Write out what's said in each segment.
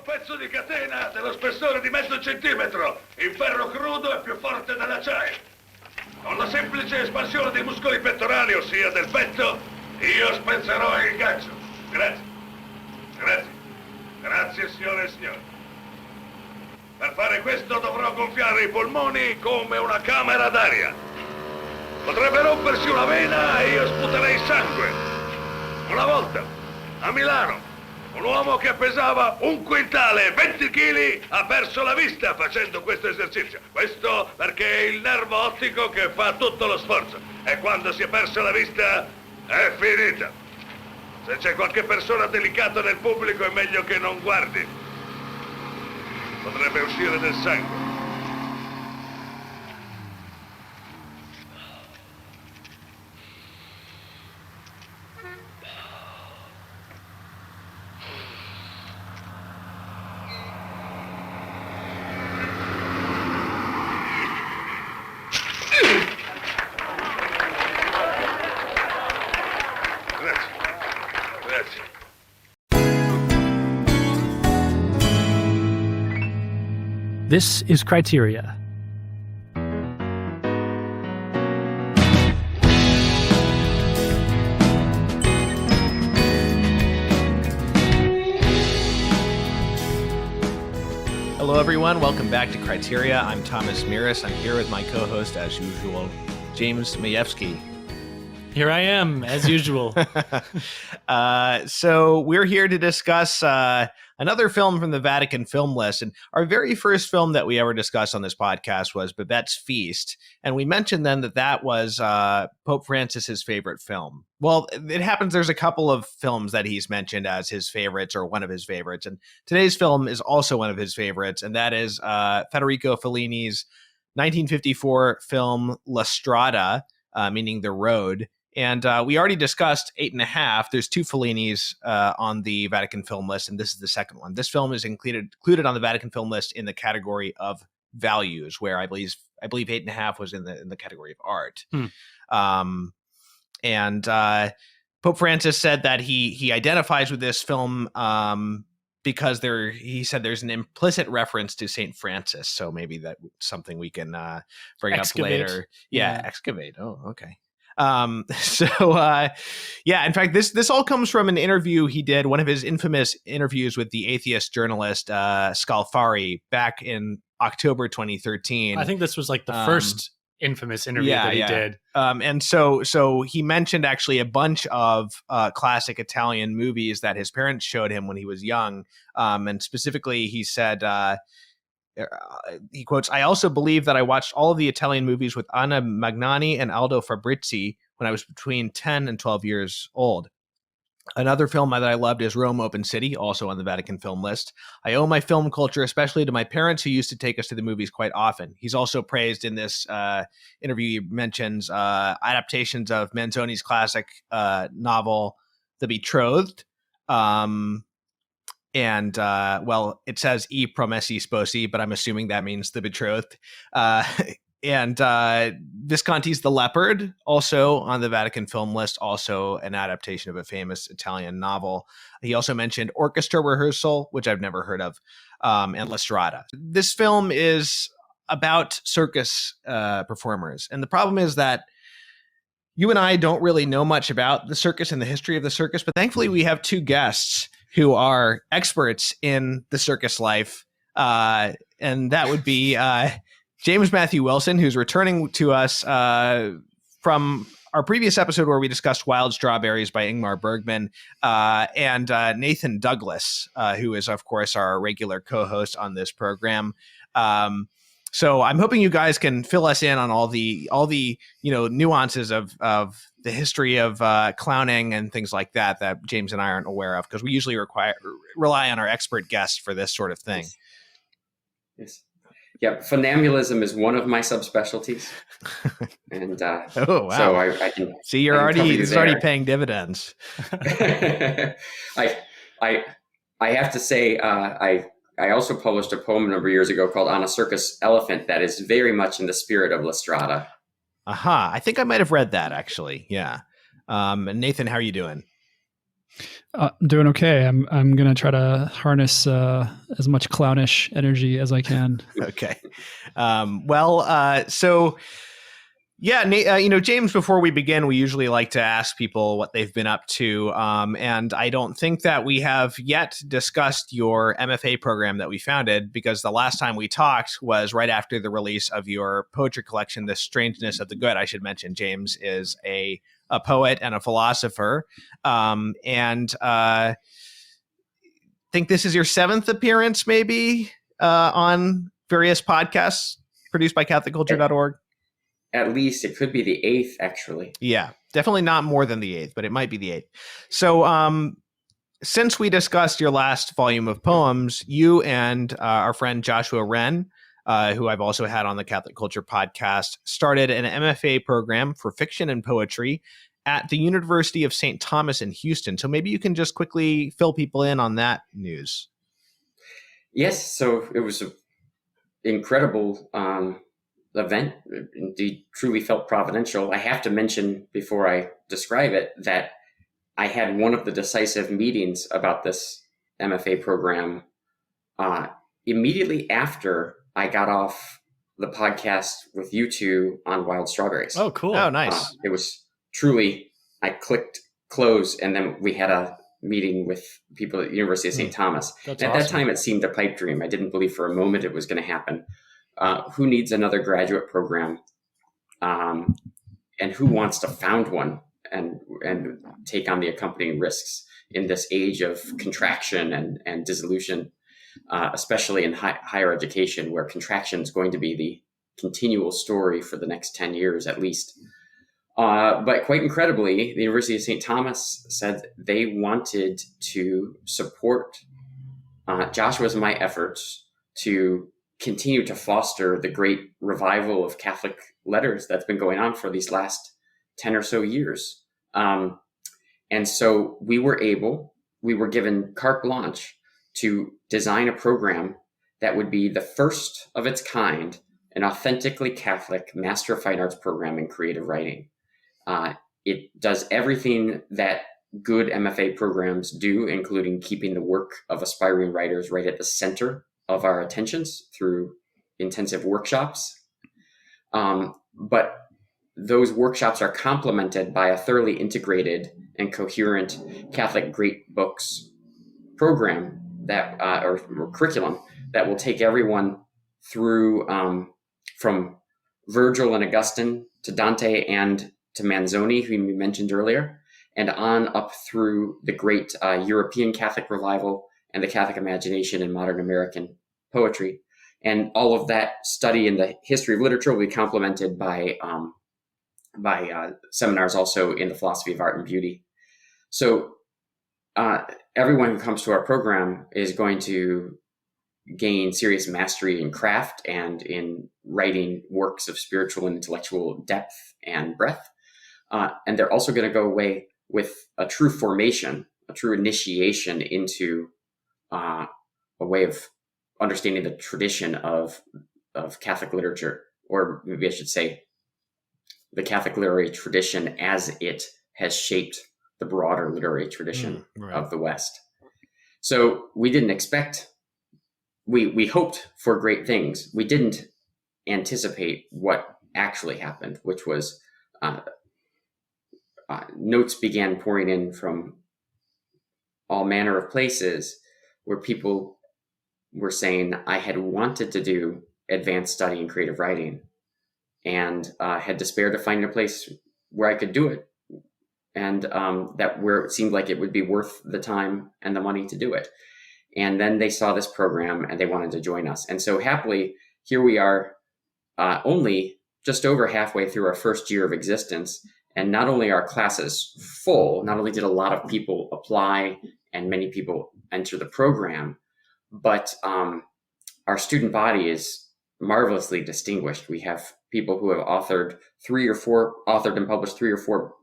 pezzo di catena dello spessore di mezzo centimetro, in ferro crudo e più forte dell'acciaio. Con la semplice espansione dei muscoli pettorali, ossia del petto, io spezzerò il gancio. Grazie. Grazie. Grazie, signore e signori. Per fare questo dovrò gonfiare i polmoni come una camera d'aria. Potrebbe rompersi una vena e io sputerei sangue. Una volta, a Milano, un uomo che pesava 1 quintale e 20 kg ha perso la vista facendo questo esercizio. Questo perché è il nervo ottico che fa tutto lo sforzo. E quando si è persa la vista, è finita. Se c'è qualche persona delicata nel pubblico è meglio che non guardi. Potrebbe uscire del sangue. This is Criteria. Hello, everyone. Welcome back to Criteria. I'm Thomas Miras. I'm here with my co-host, as usual, James Majewski. Here I am, as usual. So we're here to discuss another film from the Vatican film list. And our very first film that we ever discussed on this podcast was Babette's Feast. And we mentioned then that that was Pope Francis's favorite film. Well, it happens there's a couple of films that he's mentioned as his favorites or one of his favorites. And today's film is also one of his favorites. And that is Federico Fellini's 1954 film La Strada, meaning The Road. And we already discussed 8.5. There's 2 Fellinis on the Vatican film list, and this is the second one. This film is included on the Vatican film list in the category of values, where I believe 8.5 was in the category of art. And Pope Francis said that he identifies with this film because he said there's an implicit reference to Saint Francis. So maybe that's something we can bring up later. Yeah, excavate. Oh, okay. In fact, this all comes from an interview he did, one of his infamous interviews with the atheist journalist Scalfari back in October 2013. I think this was like the first infamous interview that he did. And so he mentioned actually a bunch of classic Italian movies that his parents showed him when he was young. And specifically, he said, he quotes, "I also believe that I watched all of the Italian movies with Anna Magnani and Aldo Fabrizi when I was between 10 and 12 years old. Another film that I loved is Rome Open City, also on the Vatican film list. I owe my film culture especially to my parents who used to take us to the movies quite often." He's also praised in this interview, he mentions adaptations of Manzoni's classic novel, The Betrothed. And it says I Promessi Sposi, but I'm assuming that means The Betrothed. And Visconti's The Leopard, also on the Vatican film list, also an adaptation of a famous Italian novel. He also mentioned Orchestra Rehearsal, which I've never heard of, and La Strada. This film is about circus performers. And the problem is that you and I don't really know much about the circus and the history of the circus, but thankfully we have 2 guests who are experts in the circus life. And that would be James Matthew Wilson, who's returning to us from our previous episode where we discussed Wild Strawberries by Ingmar Bergman, and Nathan Douglas, who is, of course, our regular co-host on this program. So I'm hoping you guys can fill us in on all the nuances of the history of clowning and things like that James and I aren't aware of, because we usually rely on our expert guests for this sort of thing. Yes. Yeah, funambulism is one of my subspecialties, and oh wow! So I can see it's already paying dividends. I have to say I also published a poem a number of years ago called On a Circus Elephant that is very much in the spirit of La Strada. Aha. I think I might have read that, actually. Yeah. And Nathan, how are you doing? I'm doing okay. I'm gonna try to harness as much clownish energy as I can. Okay. So yeah, James, before we begin, we usually like to ask people what they've been up to. And I don't think that we have yet discussed your MFA program that we founded, because the last time we talked was right after the release of your poetry collection, The Strangeness of the Good. I should mention James is a poet and a philosopher. I think this is your 7th appearance, maybe, on various podcasts produced by CatholicCulture.org. At least it could be the 8th, actually. Yeah, definitely not more than the 8th, but it might be the 8th. So since we discussed your last volume of poems, you and our friend Joshua Wren, who I've also had on the Catholic Culture podcast, started an MFA program for fiction and poetry at the University of St. Thomas in Houston. So maybe you can just quickly fill people in on that news. Yes, so it was an incredible event. Indeed, truly felt providential. I have to mention before I describe it that I had one of the decisive meetings about this MFA program immediately after I got off the podcast with you two on wild strawberries. Oh, cool. Oh, nice. It was truly, I clicked close, and then we had a meeting with people at the University of St. Thomas. That's at awesome. that time, it seemed a pipe dream. I didn't believe for a moment it was going to happen. Who needs another graduate program? And who wants to found one and take on the accompanying risks in this age of contraction and dissolution, especially in higher education, where contraction is going to be the continual story for the next 10 years at least. But quite incredibly, the University of St. Thomas said they wanted to support Joshua's and my efforts to continue to foster the great revival of Catholic letters that's been going on for these last 10 or so years. And so we were given carte blanche to design a program that would be the first of its kind, an authentically Catholic Master of Fine Arts program in creative writing. It does everything that good MFA programs do, including keeping the work of aspiring writers right at the center of our attentions through intensive workshops. But those workshops are complemented by a thoroughly integrated and coherent Catholic Great Books program that, or curriculum that will take everyone through from Virgil and Augustine to Dante and to Manzoni, whom you mentioned earlier, and on up through the great European Catholic revival and the Catholic imagination in modern American poetry. And all of that study in the history of literature will be complemented by seminars also in the philosophy of art and beauty. So everyone who comes to our program is going to gain serious mastery in craft and in writing works of spiritual and intellectual depth and breadth. And they're also going to go away with a true formation, a true initiation into a way of understanding the tradition of Catholic literature, or maybe I should say the Catholic literary tradition as it has shaped the broader literary tradition of the West. So we didn't expect, we hoped for great things. We didn't anticipate what actually happened, which was notes began pouring in from all manner of places where people were saying, I had wanted to do advanced study in creative writing and had despaired of finding a place where I could do it, and that where it seemed like it would be worth the time and the money to do it. And then they saw this program and they wanted to join us. And so happily, here we are, only just over halfway through our first year of existence. And not only are classes full, not only did a lot of people apply and many people enter the program, but our student body is marvelously distinguished. We have people who have authored and published 3 or 4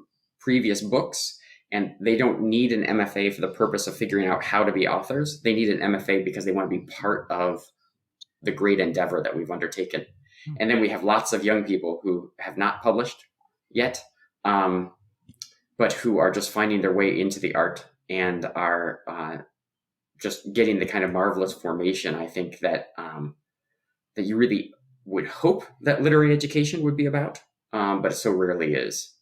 previous books, and they don't need an MFA for the purpose of figuring out how to be authors. They need an MFA because they want to be part of the great endeavor that we've undertaken. And then we have lots of young people who have not published yet, but who are just finding their way into the art and are just getting the kind of marvelous formation, I think, that that you really would hope that literary education would be about, but it so rarely is.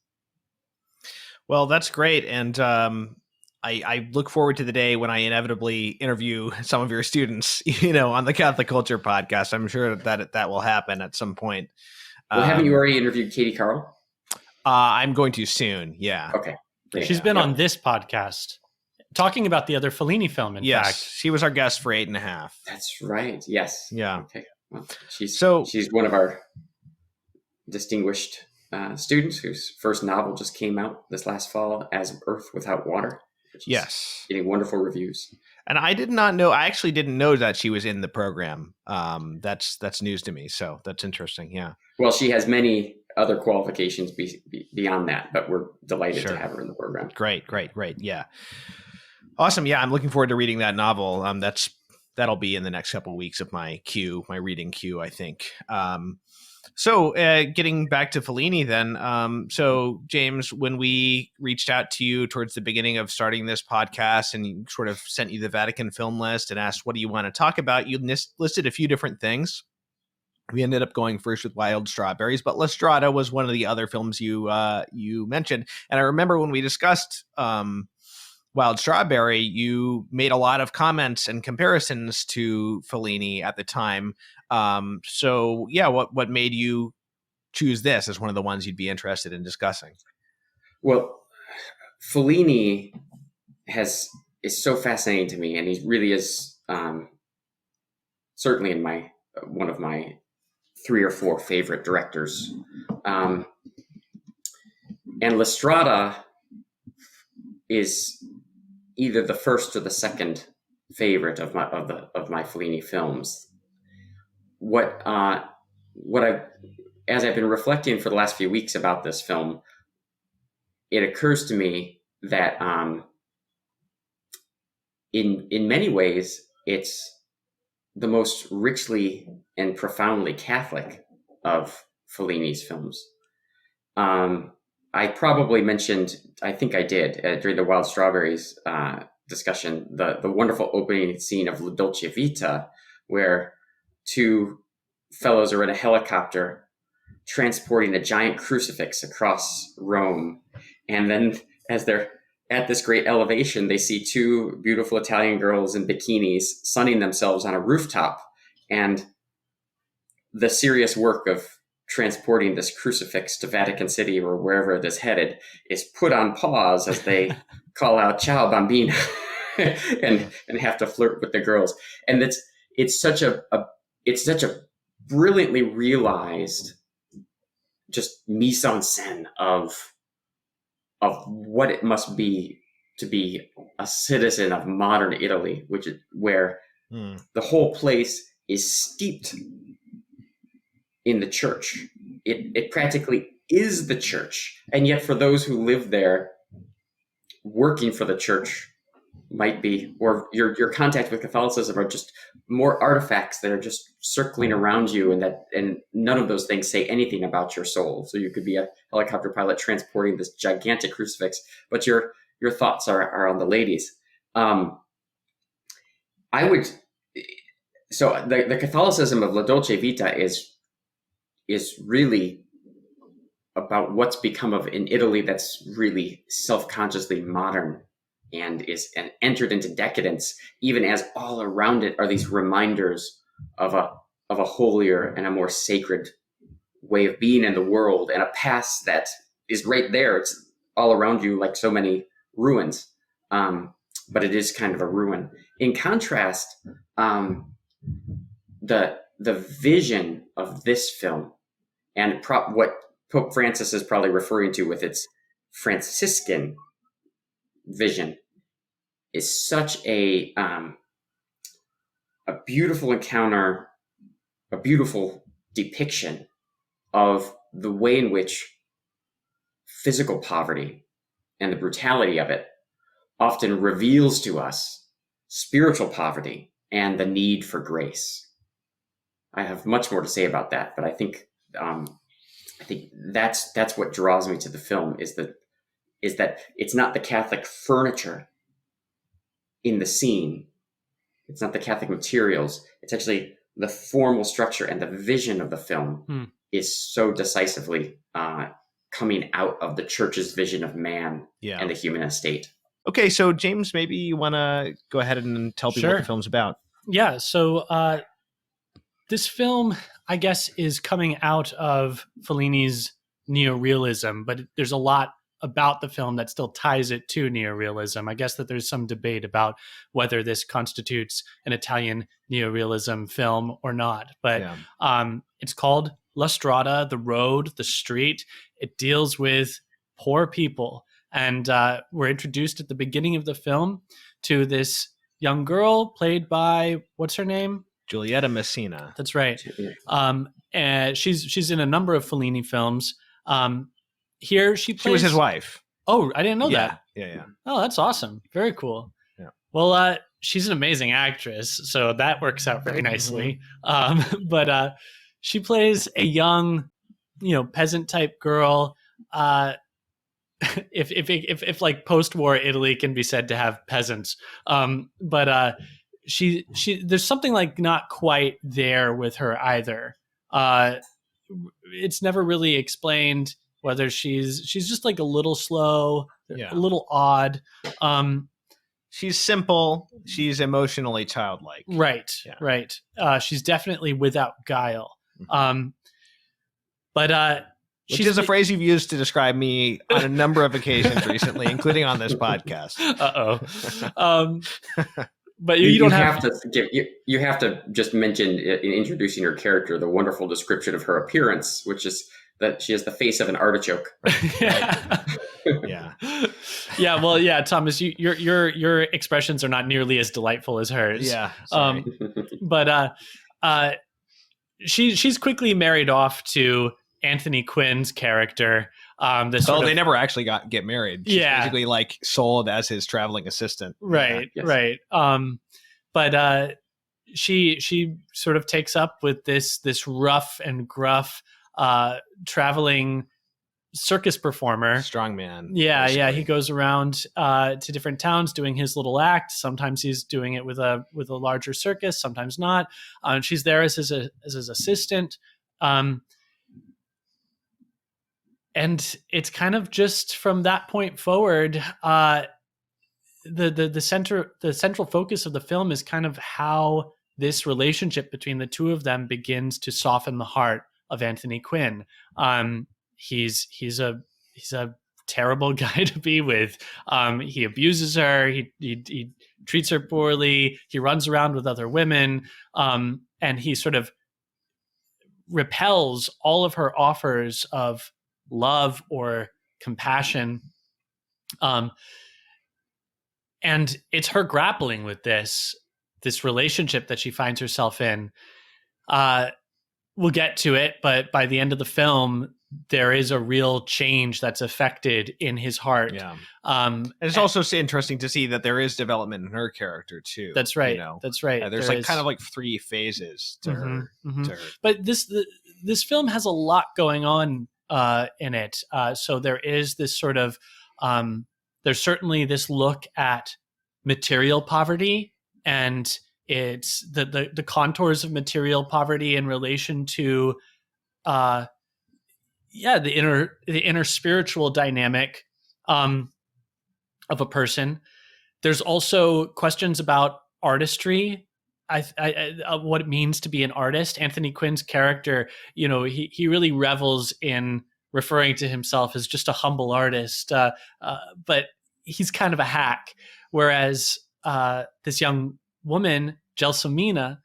Well, that's great. And I look forward to the day when I inevitably interview some of your students, on the Catholic Culture podcast. I'm sure that will happen at some point. Well, haven't you already interviewed Katie Carl? I'm going to soon. Yeah. Okay. She's been on this podcast talking about the other Fellini film. In fact, she was our guest for 8.5. That's right. Yes. Yeah. Okay. Well, she's one of our distinguished students whose first novel just came out this last fall, As Earth Without Water. Yes. Getting wonderful reviews. And I actually didn't know that she was in the program. That's news to me. So that's interesting. Yeah. Well, she has many other qualifications beyond that, but we're delighted Sure. to have her in the program. Great. Yeah. Awesome. Yeah. I'm looking forward to reading that novel. That'll be in the next couple of weeks of my reading queue, I think. So getting back to Fellini then. So James, when we reached out to you towards the beginning of starting this podcast and sort of sent you the Vatican film list and asked, what do you want to talk about? You listed a few different things. We ended up going first with Wild Strawberries, but La Strada was one of the other films you mentioned. And I remember when we discussed Wild Strawberry, you made a lot of comments and comparisons to Fellini at the time. So yeah, what made you choose this as one of the ones you'd be interested in discussing? Well, Fellini is so fascinating to me, and he really is certainly in one of my 3 or 4 favorite directors. And La Strada is either the first or the second favorite of my Fellini films. As I've been reflecting for the last few weeks about this film, it occurs to me that in many ways it's the most richly and profoundly Catholic of Fellini's films. I probably mentioned, I think I did, during the Wild Strawberries discussion, the wonderful opening scene of La Dolce Vita, where 2 fellows are in a helicopter transporting a giant crucifix across Rome. And then as they're at this great elevation, they see 2 beautiful Italian girls in bikinis sunning themselves on a rooftop. And the serious work of transporting this crucifix to Vatican City or wherever it is headed is put on pause as they call out "Ciao, bambina," and have to flirt with the girls. And it's such a brilliantly realized just mise en scène of what it must be to be a citizen of modern Italy, where the whole place is steeped in the church. It practically is the church. And yet for those who live there, working for the church might be, or your contact with Catholicism, are just more artifacts that are just circling around you, and none of those things say anything about your soul. So you could be a helicopter pilot transporting this gigantic crucifix, but your thoughts are on the ladies. So the Catholicism of La Dolce Vita is really about what's become of an Italy that's really self-consciously modern and entered into decadence, even as all around it are these reminders of a holier and a more sacred way of being in the world, and a past that is right there. It's all around you like so many ruins, but it is kind of a ruin. In contrast, the vision of this film, and what Pope Francis is probably referring to with its Franciscan vision, is such a beautiful encounter, a beautiful depiction of the way in which physical poverty and the brutality of it often reveals to us spiritual poverty and the need for grace. I have much more to say about that, but I think that's what draws me to the film, is that it's not the Catholic furniture in the scene. It's not the Catholic materials. It's actually the formal structure and the vision of the film is so decisively coming out of the church's vision of man and the human estate. Okay, so James, maybe you want to go ahead and tell people what the film's about. Yeah, so this film, I guess, is coming out of Fellini's neorealism, but there's a lot about the film that still ties it to neorealism. I guess that there's some debate about whether this constitutes an Italian neorealism film or not. But it's called La Strada, the road, the street. It deals with poor people. And we're introduced at the beginning of the film to this young girl played by, what's her name? Giulietta Masina. That's right. And she's in a number of Fellini films. Here she was his wife. Oh, I didn't know that. Yeah. Oh, that's awesome. Very cool. Yeah. Well, she's an amazing actress, so that works out very nicely. But she plays a young, peasant type girl. If like post-war Italy can be said to have peasants, but she there's something like not quite there with her either. It's never really explained whether she's just like a little slow, a little odd. She's simple. She's emotionally childlike. Right. Yeah. Right. She's definitely without guile. But which is a phrase you've used to describe me on a number of occasions recently, including on this podcast. But you don't have to give. You have to just mention in introducing her character the wonderful description of her appearance, which is that she has the face of an artichoke. Yeah. Well, yeah, Thomas, your expressions are not nearly as delightful as hers. Yeah. Sorry. But she's quickly married off to Anthony Quinn's character. They never actually get married. She's basically like sold as his traveling assistant. Right. Right. But she sort of takes up with this rough and gruff traveling circus performer, strongman. Yeah. He goes around to different towns doing his little act. Sometimes he's doing it with a larger circus, sometimes not. She's there as his assistant. And it's kind of just from that point forward, the central focus of the film is kind of how this relationship between the two of them begins to soften the heart of Anthony Quinn. He's a terrible guy to be with. He abuses her. He treats her poorly. He runs around with other women, and he sort of repels all of her offers of love or compassion. And it's her grappling with this relationship that she finds herself in. We'll get to it, but by the end of the film, there is a real change that's affected in his heart. Yeah. And it's also interesting to see that there is development in her character too. That's right. That's right. There's kind of like three phases to her. To her. But this film has a lot going on in it. So there is this sort of, there's certainly this look at material poverty, and it's the contours of material poverty in relation to, the inner spiritual dynamic, of a person. There's also questions about artistry. What it means to be an artist. Anthony Quinn's character, he really revels in referring to himself as just a humble artist, but he's kind of a hack. Whereas this young woman, Gelsomina,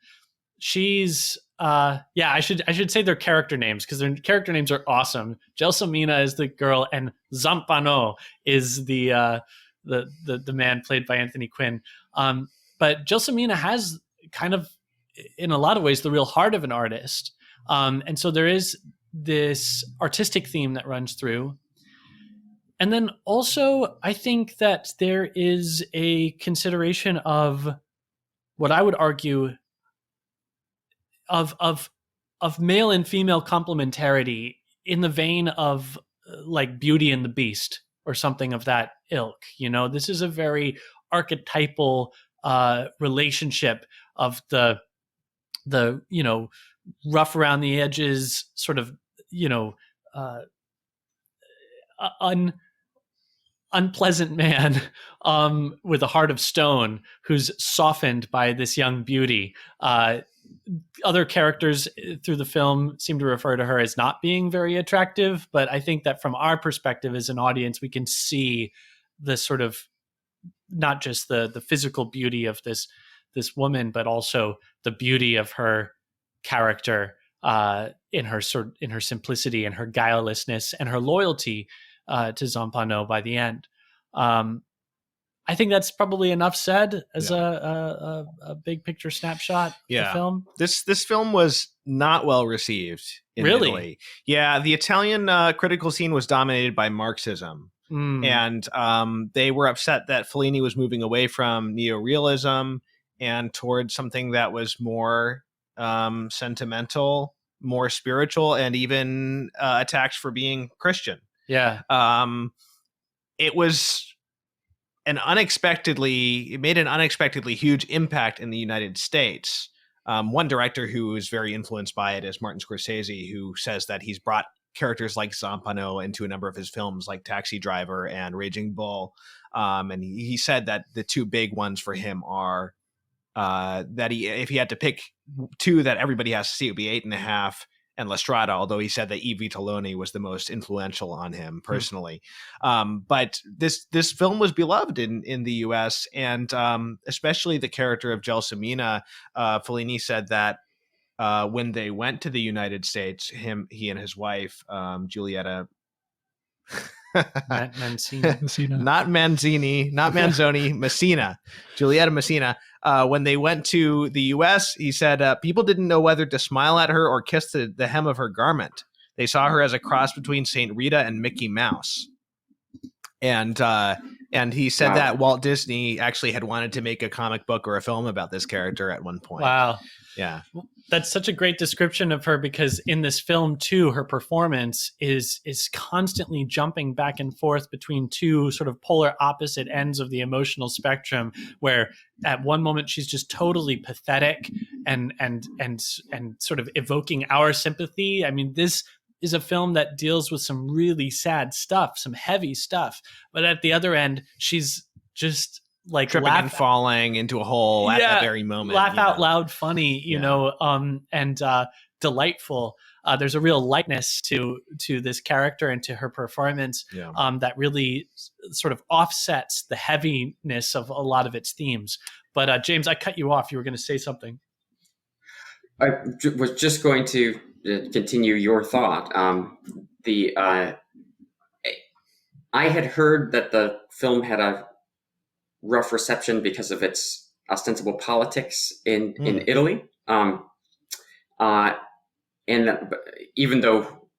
she's I should say their character names, because their character names are awesome. Gelsomina is the girl, and Zampano is the man played by Anthony Quinn. But Gelsomina has kind of, in a lot of ways, the real heart of an artist. And so there is this artistic theme that runs through. And then also, I think that there is a consideration of what I would argue of male and female complementarity in the vein of like Beauty and the Beast or something of that ilk. This is a very archetypal relationship of the rough around the edges, sort of unpleasant man with a heart of stone who's softened by this young beauty. Other characters through the film seem to refer to her as not being very attractive, but I think that from our perspective as an audience, we can see the sort of not just the physical beauty of this woman, but also the beauty of her character in her simplicity and her guilelessness and her loyalty to Zampano by the end. I think that's probably enough said as a big picture snapshot of the film. This film was not well received in Really? Italy. Yeah, the Italian critical scene was dominated by Marxism. And they were upset that Fellini was moving away from neorealism and towards something that was more sentimental, more spiritual, and even attacked for being Christian. Yeah. It was it made an unexpectedly huge impact in the United States. One director who is very influenced by it is Martin Scorsese, who says that he's brought characters like Zampano into a number of his films, like Taxi Driver and Raging Bull. And he said that the two big ones for him are that if he had to pick two that everybody has to see, it would be 8.5 and La Strada, although he said that E. Vitelloni was the most influential on him personally. But this film was beloved in the U.S., and especially the character of Gelsomina. Fellini said that when they went to the United States, he and his wife, Giulietta Masina. Not Manzoni, Masina, Giulietta Masina. When they went to the U.S., he said people didn't know whether to smile at her or kiss the hem of her garment. They saw her as a cross between Saint Rita and Mickey Mouse. And he said that Walt Disney actually had wanted to make a comic book or a film about this character at one point. Wow. Yeah. That's such a great description of her, because in this film too, her performance is constantly jumping back and forth between two sort of polar opposite ends of the emotional spectrum, where at one moment she's just totally pathetic and sort of evoking our sympathy. I mean, this is a film that deals with some really sad stuff, some heavy stuff, but at the other end, she's just like tripping and falling into a hole at that very moment. Laugh out loud funny, you know, and delightful. There's a real lightness to this character and to her performance that really sort of offsets the heaviness of a lot of its themes. But James, I cut you off. You were going to say something. I was just going to continue your thought. I had heard that the film had a rough reception because of its ostensible politics in Italy. And even though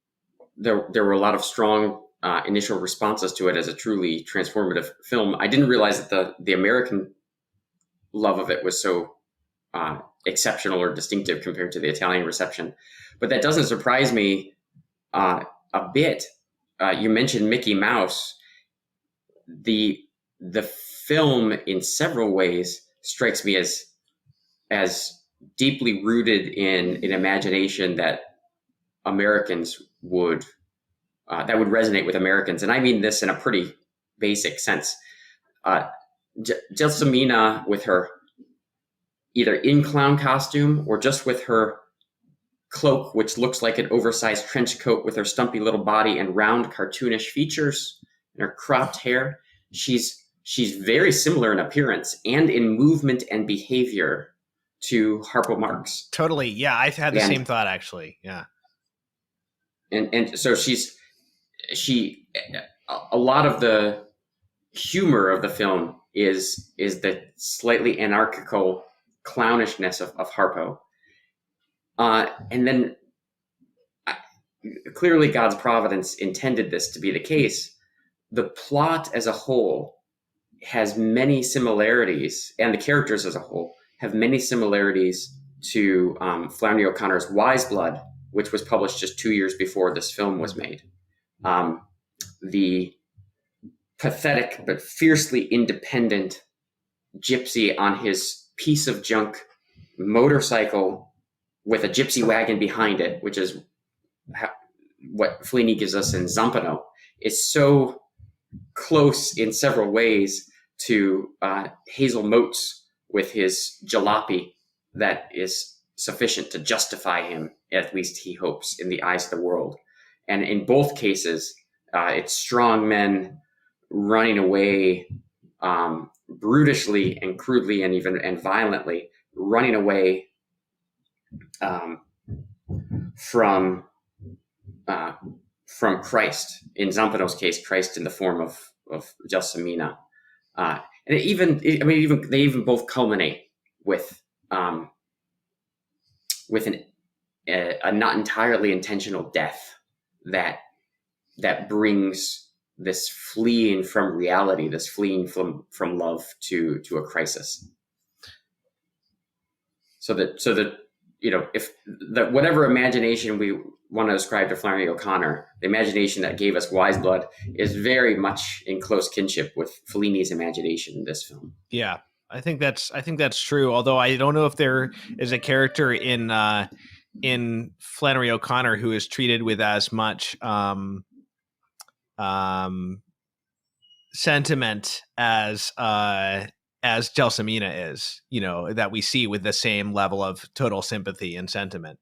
there were a lot of strong initial responses to it as a truly transformative film, I didn't realize that the American love of it was so exceptional or distinctive compared to the Italian reception. But that doesn't surprise me a bit. You mentioned Mickey Mouse. The film in several ways strikes me as deeply rooted in an imagination that Americans would resonate with Americans. And I mean this in a pretty basic sense. Gelsomina, with her either in clown costume or just with her cloak, which looks like an oversized trench coat, with her stumpy little body and round cartoonish features and her cropped hair, she's very similar in appearance and in movement and behavior to Harpo Marx. Totally. Yeah, I had the same thought, actually. Yeah. And so a lot of the humor of the film is the slightly anarchical clownishness of Harpo. And then clearly God's providence intended this to be the case. The plot as a whole has many similarities, and the characters as a whole have many similarities to Flannery O'Connor's Wise Blood, which was published just 2 years before this film was made. The pathetic but fiercely independent gypsy on his piece of junk motorcycle with a gypsy wagon behind it, which is what Fellini gives us in Zampano, is so close in several ways to Hazel Motes with his jalopy that is sufficient to justify him, at least he hopes, in the eyes of the world. And in both cases, it's strong men running away brutishly and crudely and violently, running away from Christ. In Zampano's case, Christ in the form of Gelsomina. And they even both culminate with a not entirely intentional death that brings this fleeing from reality, this fleeing from love to a crisis. So that if whatever imagination we want to ascribe to Flannery O'Connor, the imagination that gave us Wise Blood is very much in close kinship with Fellini's imagination in this film. Yeah, I think that's true. Although I don't know if there is a character in Flannery O'Connor who is treated with as much sentiment as Gelsomina is, that we see with the same level of total sympathy and sentiment.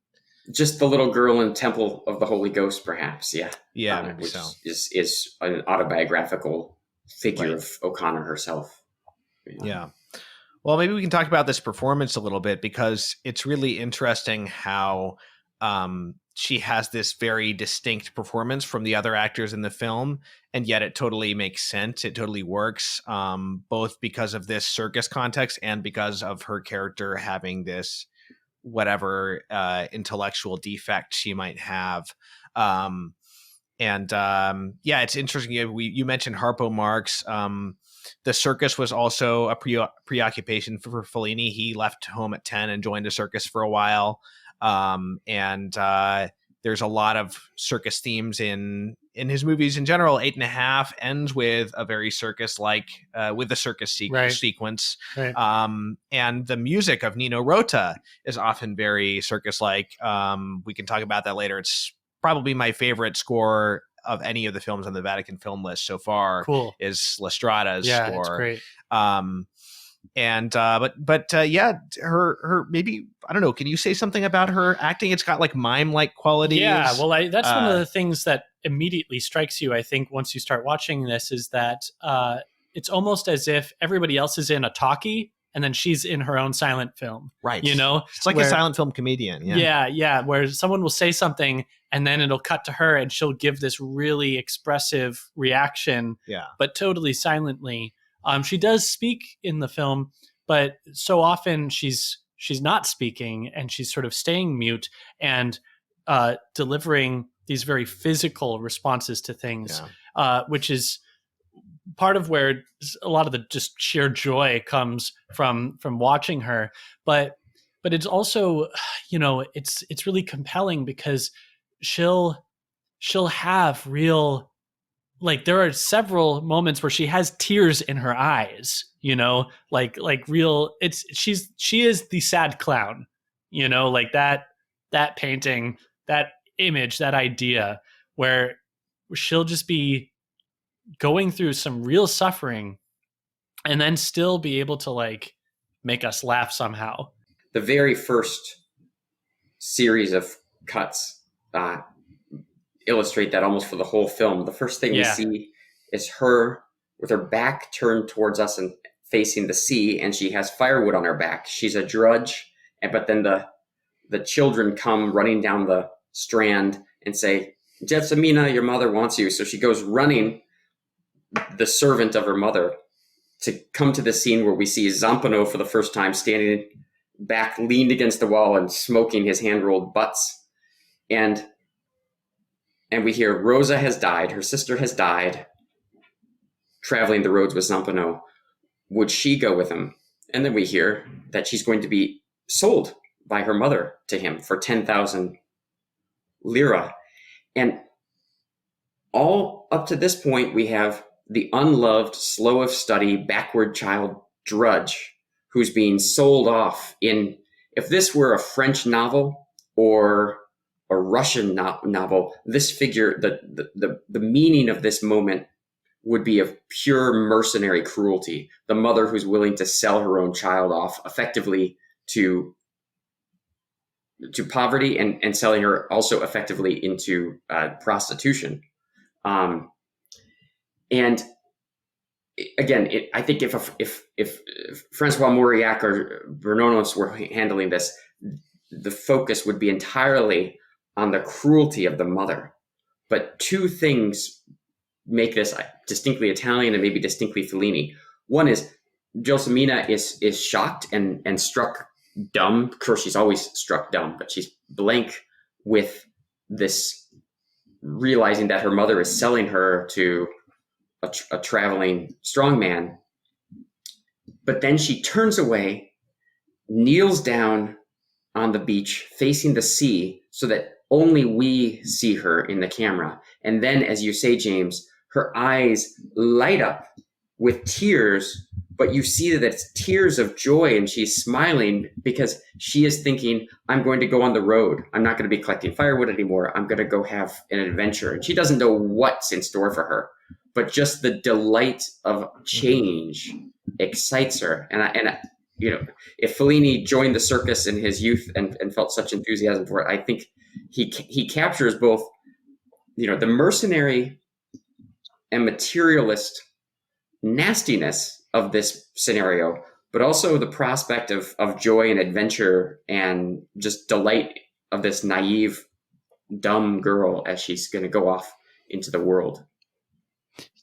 Just the little girl in Temple of the Holy Ghost, perhaps. Yeah. Yeah, maybe which so. is an autobiographical figure of O'Connor herself. Yeah. Well, maybe we can talk about this performance a little bit, because it's really interesting how she has this very distinct performance from the other actors in the film, and yet it totally makes sense. It totally works, both because of this circus context and because of her character having this whatever intellectual defect she might have. It's interesting. You mentioned Harpo Marx. The circus was also a preoccupation for Fellini. He left home at 10 and joined a circus for a while. There's a lot of circus themes in his movies in general. 8.5 ends with a very circus-like, with the circus sequence. Right. And the music of Nino Rota is often very circus-like. We can talk about that later. It's probably my favorite score of any of the films on the Vatican film list so far. Cool. Is La Strada's score. Yeah, it's great. Her maybe, I don't know, can you say something about her acting? It's got like mime-like qualities. Yeah, well, that's one of the things that immediately strikes you, I think, once you start watching this, is that it's almost as if everybody else is in a talkie and then she's in her own silent film. Right. It's like a silent film comedian. Yeah, where someone will say something and then it'll cut to her and she'll give this really expressive reaction, but totally silently. She does speak in the film, but so often she's not speaking and she's sort of staying mute and delivering these very physical responses to things, which is part of where a lot of the just sheer joy comes from watching her. But it's also, it's really compelling because she'll have real, like, there are several moments where she has tears in her eyes, like real, she is the sad clown, like that painting, that image, that idea where she'll just be going through some real suffering and then still be able to like make us laugh somehow. The very first series of cuts illustrate that almost for the whole film. The first thing we see is her with her back turned towards us and facing the sea, and she has firewood on her back. She's a drudge, but then the children come running down the strand and say, "Gelsomina, your mother wants you." So she goes running, the servant of her mother, to come to the scene where we see Zampano for the first time standing back, leaned against the wall and smoking his hand-rolled butts. And we hear Rosa has died, her sister has died, traveling the roads with Zampano. Would she go with him? And then we hear that she's going to be sold by her mother to him for 10,000 lira. And all up to this point, we have the unloved, slow of study, backward child drudge who's being sold off in, if this were a French novel or a Russian novel, this figure, the meaning of this moment would be of pure mercenary cruelty. The mother who's willing to sell her own child off effectively to poverty, and selling her also effectively into prostitution. And again, I think if Francois Mauriac or Bernanos were handling this, the focus would be entirely on the cruelty of the mother. But two things make this distinctly Italian and maybe distinctly Fellini. One is Gelsomina is shocked and struck dumb. Of course, she's always struck dumb, but she's blank with this, realizing that her mother is selling her to a traveling strongman. But then she turns away, kneels down on the beach facing the sea so that only we see her in the camera. And then, as you say, James, her eyes light up with tears, but you see that it's tears of joy, and she's smiling because she is thinking, I'm going to go on the road. I'm not going to be collecting firewood anymore. I'm going to go have an adventure. And she doesn't know what's in store for her, but just the delight of change excites her. And you know, if Fellini joined the circus in his youth and felt such enthusiasm for it, I think he captures both, you know, the mercenary and materialist nastiness of this scenario, but also the prospect of joy and adventure and just delight of this naive, dumb girl as she's going to go off into the world.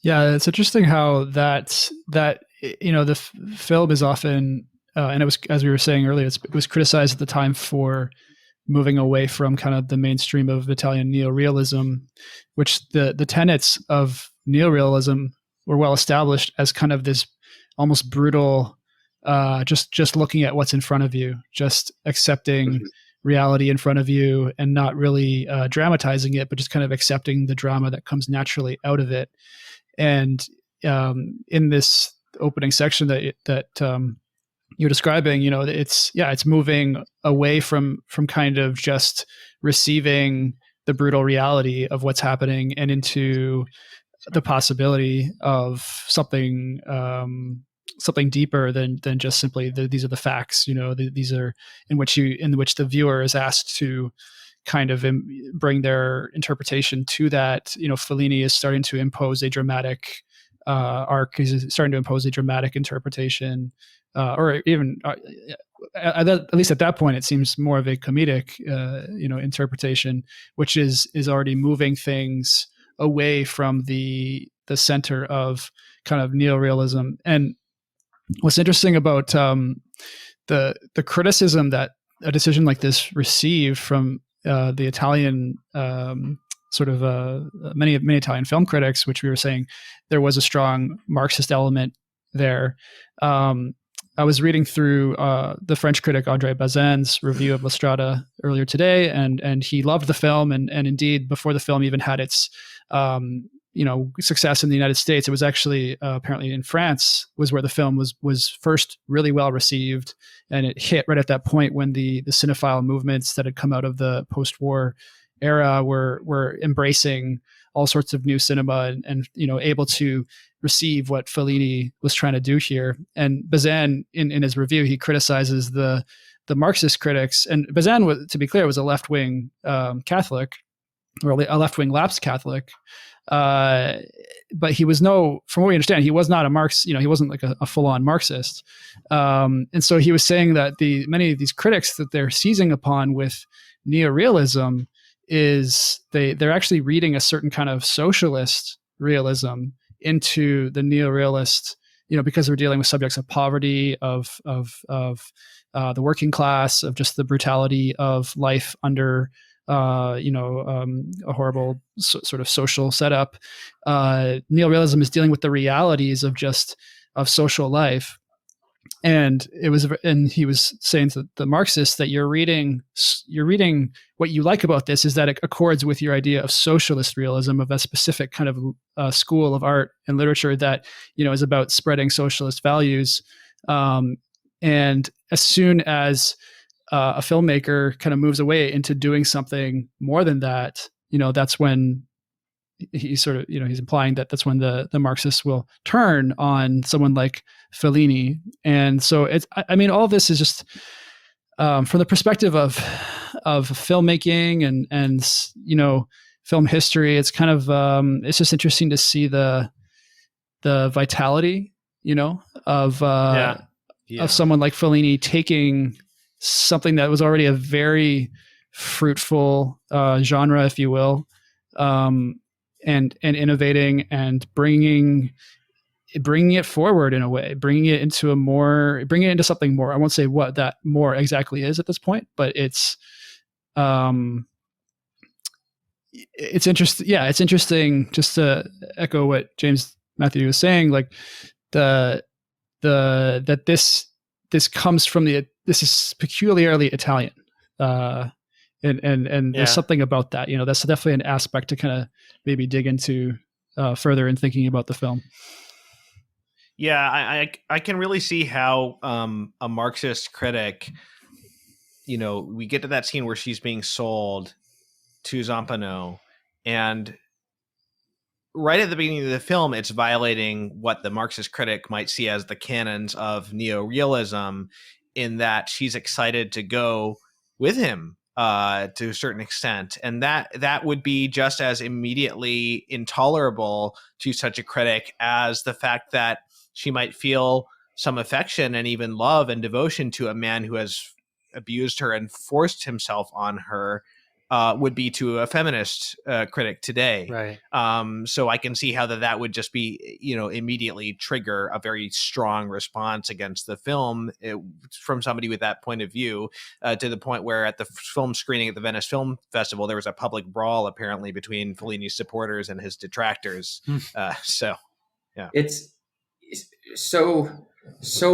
Yeah, it's interesting how that you know, the film is often, and it was, as we were saying earlier, it was criticized at the time for moving away from kind of the mainstream of Italian neorealism, which the tenets of neorealism were well established as kind of this almost brutal, just looking at what's in front of you, just accepting reality in front of you and not really dramatizing it, but just kind of accepting the drama that comes naturally out of it. And in this opening section that you're describing, you know, it's moving away from kind of just receiving the brutal reality of what's happening and into the possibility of something deeper than just simply these are the facts. You know, these are in which the viewer is asked to kind of bring their interpretation to that. You know, Fellini is starting to impose a dramatic arc. He's starting to impose a dramatic interpretation, or even at least at that point, it seems more of a comedic, interpretation, which is already moving things away from the center of kind of neorealism. And what's interesting about the criticism that a decision like this received from the Italian many Italian film critics, which we were saying there was a strong Marxist element there. I was reading through the French critic André Bazin's review of La Strada earlier today, and he loved the film, and indeed before the film even had its success in the United States, it was actually apparently in France was where the film was first really well received, and it hit right at that point when the cinephile movements that had come out of the post-war era were embracing all sorts of new cinema and able to receive what Fellini was trying to do here. And Bazin, in his review, he criticizes the Marxist critics. And Bazin, to be clear, was a left-wing Catholic, or a left-wing lapsed Catholic. But he was from what we understand, he was not a Marx. He wasn't like a full-on Marxist. And so he was saying that many of these critics that they're seizing upon with neorealism is they're actually reading a certain kind of socialist realism into the neorealist, because we're dealing with subjects of poverty, of the working class, of just the brutality of life under a horrible sort of social setup. Neorealism is dealing with the realities of social life. And he was saying to the Marxists that you're reading what you like about this is that it accords with your idea of socialist realism, of a specific kind of school of art and literature that, is about spreading socialist values. And as soon as a filmmaker kind of moves away into doing something more than that, that's when he's sort of, he's implying that that's when the Marxists will turn on someone like Fellini. And so all of this is just from the perspective of filmmaking and film history. It's kind of it's just interesting to see the vitality, of someone like Fellini taking something that was already a very fruitful genre, if you will, and innovating and bringing it forward in a way, bringing it into something more. I won't say what that more exactly is at this point, but it's interesting. Yeah, it's interesting, just to echo what James Matthew was saying, like that this comes from this is peculiarly Italian. And there's something about that, that's definitely an aspect to kind of maybe dig into further in thinking about the film. Yeah, I can really see how a Marxist critic, we get to that scene where she's being sold to Zampano, and right at the beginning of the film, it's violating what the Marxist critic might see as the canons of neorealism, in that she's excited to go with him to a certain extent. And that would be just as immediately intolerable to such a critic as the fact that she might feel some affection and even love and devotion to a man who has abused her and forced himself on her, would be to a feminist critic today. Right. So I can see how that would just be, immediately trigger a very strong response against the film from somebody with that point of view, to the point where at the film screening at the Venice Film Festival, there was a public brawl apparently between Fellini's supporters and his detractors. So, yeah. It's so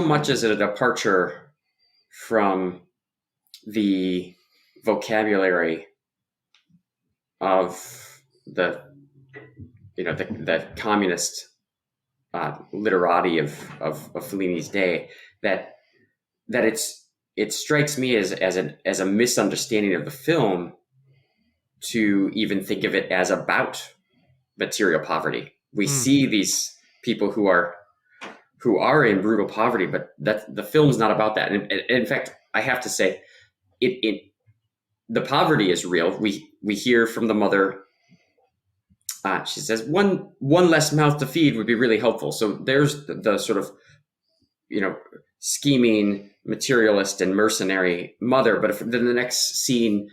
much as a departure from the vocabulary of the communist literati of Fellini's day, that it strikes me as a misunderstanding of the film to even think of it as about material poverty. We see these people who are in brutal poverty, but the film's not about that. And in fact, I have to say, the poverty is real. We hear from the mother. She says one less mouth to feed would be really helpful. So there's the sort of, scheming materialist and mercenary mother. But then the next scene,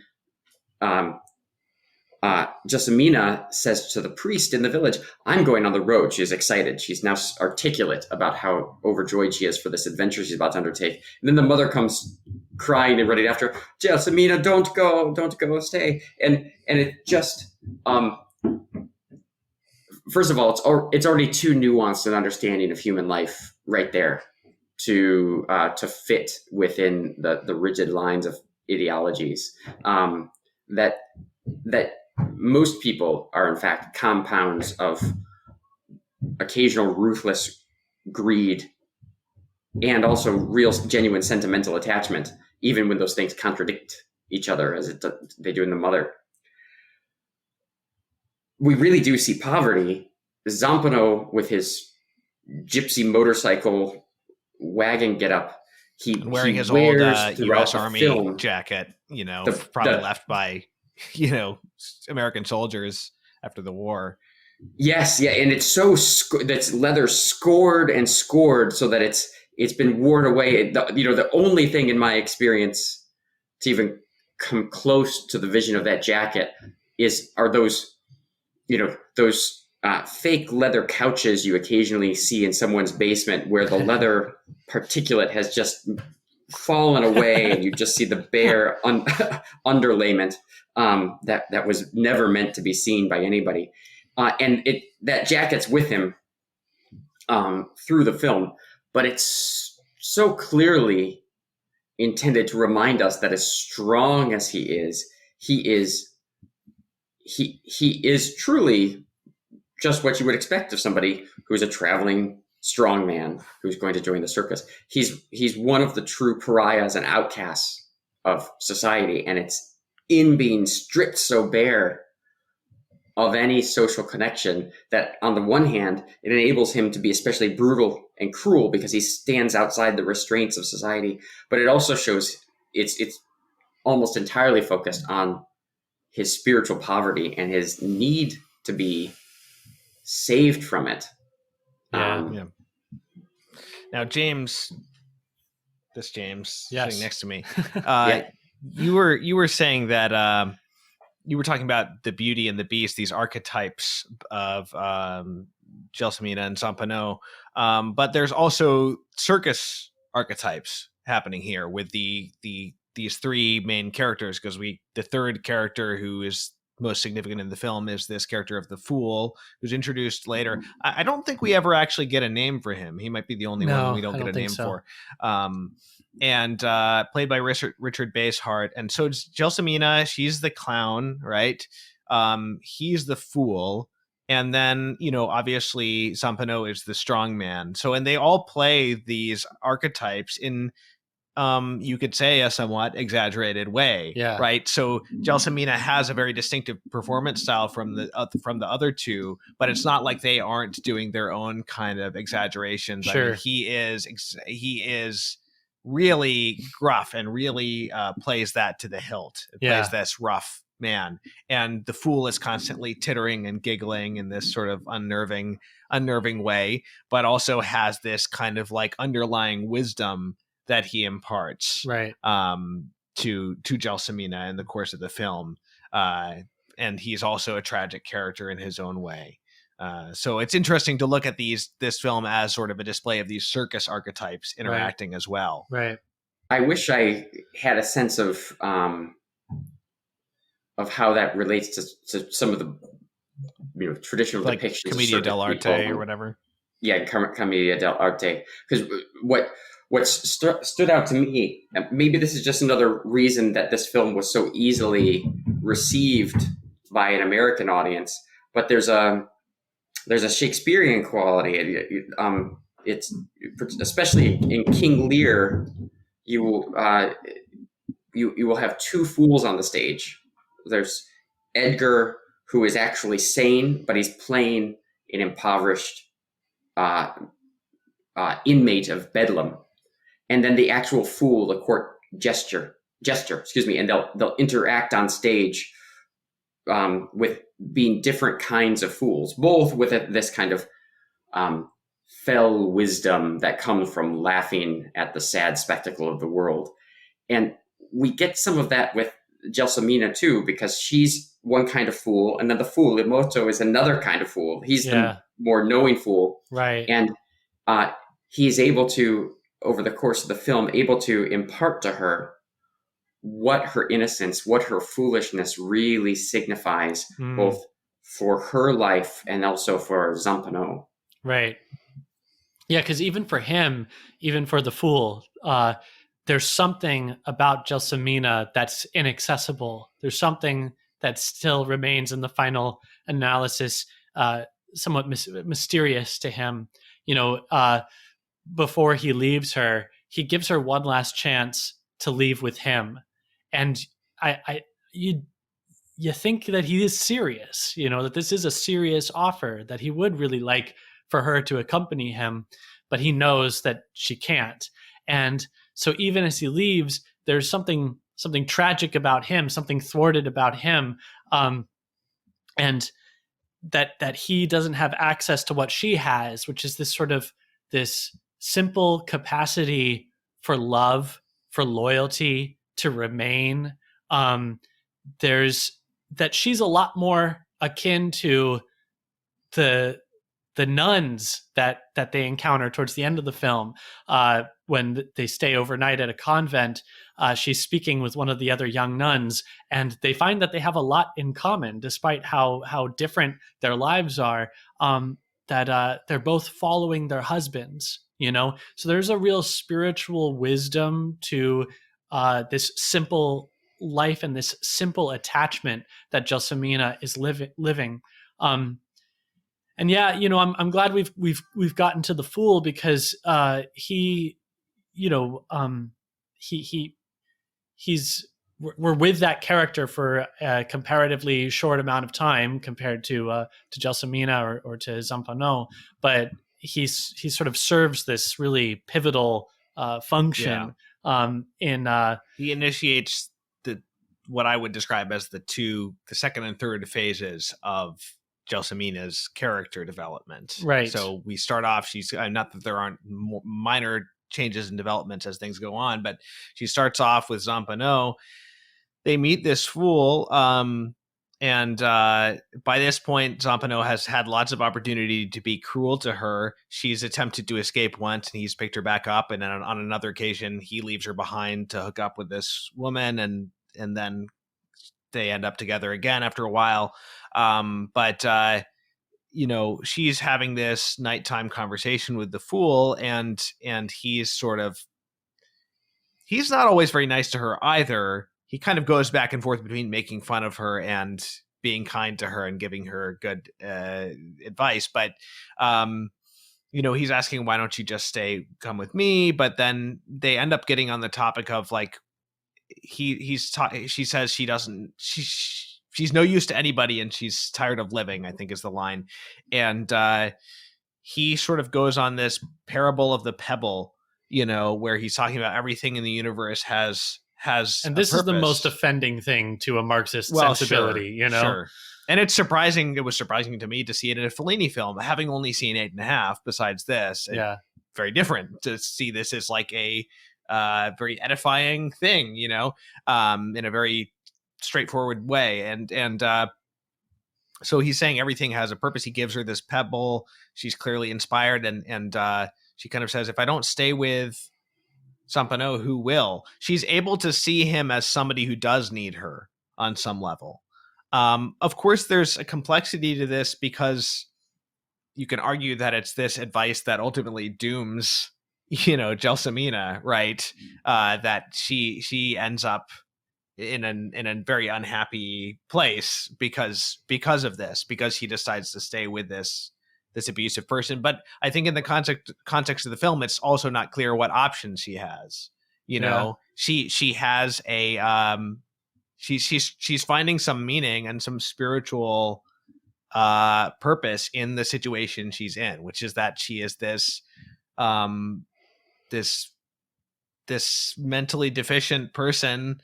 Jessamina says to the priest in the village, "I'm going on the road." She's excited. She's now articulate about how overjoyed she is for this adventure she's about to undertake. And then the mother comes crying and running after her. "Jessamina, don't go, stay." And it just, first of all, it's already too nuanced an understanding of human life right there to fit within the rigid lines of ideologies, that most people are in fact compounds of occasional ruthless greed and also real genuine sentimental attachment, even when those things contradict each other as they do in the mother. We really do see poverty. Zampano, with his gypsy motorcycle wagon getup, wearing his old U.S. Army jacket, probably left by American soldiers after the war. Yes, yeah, and it's that's leather scored and scored so that it's been worn away. The only thing in my experience to even come close to the vision of that jacket are those fake leather couches you occasionally see in someone's basement, where the leather particulate has just fallen away and you just see the bare underlayment that was never meant to be seen by anybody. And that jacket's with him through the film, but it's so clearly intended to remind us that as strong as he is truly just what you would expect of somebody who's a traveling strongman who's going to join the circus. He's one of the true pariahs and outcasts of society, and it's in being stripped so bare of any social connection that, on the one hand, it enables him to be especially brutal and cruel because he stands outside the restraints of society, but it also shows it's almost entirely focused on his spiritual poverty and his need to be saved from it. Yeah. Now, James, yes, sitting next to me, you were saying that you were talking about the Beauty and the Beast, these archetypes of Gelsomina and Zampano, but there's also circus archetypes happening here with these three main characters, because the third character who is most significant in the film is this character of the Fool, who's introduced later. I don't think we ever actually get a name for him. He might be the only one we don't get a name for. And played by Richard Basehart. And so it's Gelsomina, she's the clown, right? He's the Fool. And then, obviously Zampano is the strong man. So, and they all play these archetypes in, you could say, a somewhat exaggerated way, right? So Gelsomina has a very distinctive performance style from the other two, but it's not like they aren't doing their own kind of exaggerations. Sure. I mean, he is really gruff and really plays that to the hilt. Plays this rough man, and the Fool is constantly tittering and giggling in this sort of unnerving way, but also has this kind of like underlying wisdom that he imparts to Gelsomina in the course of the film, and he's also a tragic character in his own way. So it's interesting to look at this film as sort of a display of these circus archetypes interacting as well. Right. I wish I had a sense of how that relates to some of the traditional like depictions, Commedia dell'arte or whatever. Yeah, Commedia dell'arte. Because what stood out to me, maybe this is just another reason that this film was so easily received by an American audience, but there's a Shakespearean quality. It's especially in King Lear, you will have two fools on the stage. There's Edgar, who is actually sane, but he's playing an impoverished inmate of Bedlam, and then the actual fool, the court jester, and they'll interact on stage with being different kinds of fools, both with this kind of fell wisdom that comes from laughing at the sad spectacle of the world. And we get some of that with Gelsomina too, because she's one kind of fool, and then the fool Roto is another kind of fool. He's the more knowing fool, right? And he's able to, over the course of the film, able to impart to her what her innocence, what her foolishness really signifies, both for her life and also for Zampano. Right. Yeah, because even for him, even for the Fool, there's something about Gelsomina that's inaccessible. There's something that still remains in the final analysis somewhat mysterious to him. Before he leaves her, he gives her one last chance to leave with him. And you think that he is serious, that this is a serious offer, that he would really like for her to accompany him, but he knows that she can't. And so even as he leaves, there's something tragic about him, something thwarted about him, and that he doesn't have access to what she has, which is this simple capacity for love, for loyalty, to remain. There's that she's a lot more akin to the nuns that they encounter towards the end of the film, when they stay overnight at a convent. She's speaking with one of the other young nuns, and they find that they have a lot in common, despite how different their lives are. That they're both following their husbands, So there's a real spiritual wisdom to this simple life and this simple attachment that Gelsomina is living. And yeah, I'm glad we've gotten to the fool, because he, he's we're with that character for a comparatively short amount of time compared to Gelsomina or to Zampano, but he sort of serves this really pivotal function in he initiates what I would describe as the second and third phases of Gelsomina's character development. Right. So we start off, she's not that there aren't minor changes in developments as things go on, but she starts off with Zampano. They meet this fool, and by this point, Zampano has had lots of opportunity to be cruel to her. She's attempted to escape once, and he's picked her back up. And on another occasion, he leaves her behind to hook up with this woman, and then they end up together again after a while. But she's having this nighttime conversation with the fool, and he's not always very nice to her either. He kind of goes back and forth between making fun of her and being kind to her and giving her good advice. But, he's asking, why don't you just come with me? But then they end up getting on the topic of like, she says she's no use to anybody and she's tired of living, I think is the line. And he sort of goes on this parable of the pebble, where he's talking about everything in the universe has and this is the most offending thing to a Marxist sensibility, Sure. And it was surprising to me to see it in a Fellini film, having only seen 8.5 besides this. Yeah. Very different to see this as like a very edifying thing, in a very straightforward way. And so he's saying everything has a purpose. He gives her this pebble. She's clearly inspired. And she kind of says, if I don't stay with Zampano, who will? She's able to see him as somebody who does need her on some level. Of course, there's a complexity to this because you can argue that it's this advice that ultimately dooms, Gelsomina, right? That she ends up in a very unhappy place because of this, because he decides to stay with this abusive person. But I think in the context of the film, it's also not clear what options she has. She has a she's finding some meaning and some spiritual purpose in the situation she's in, which is that she is this this mentally deficient person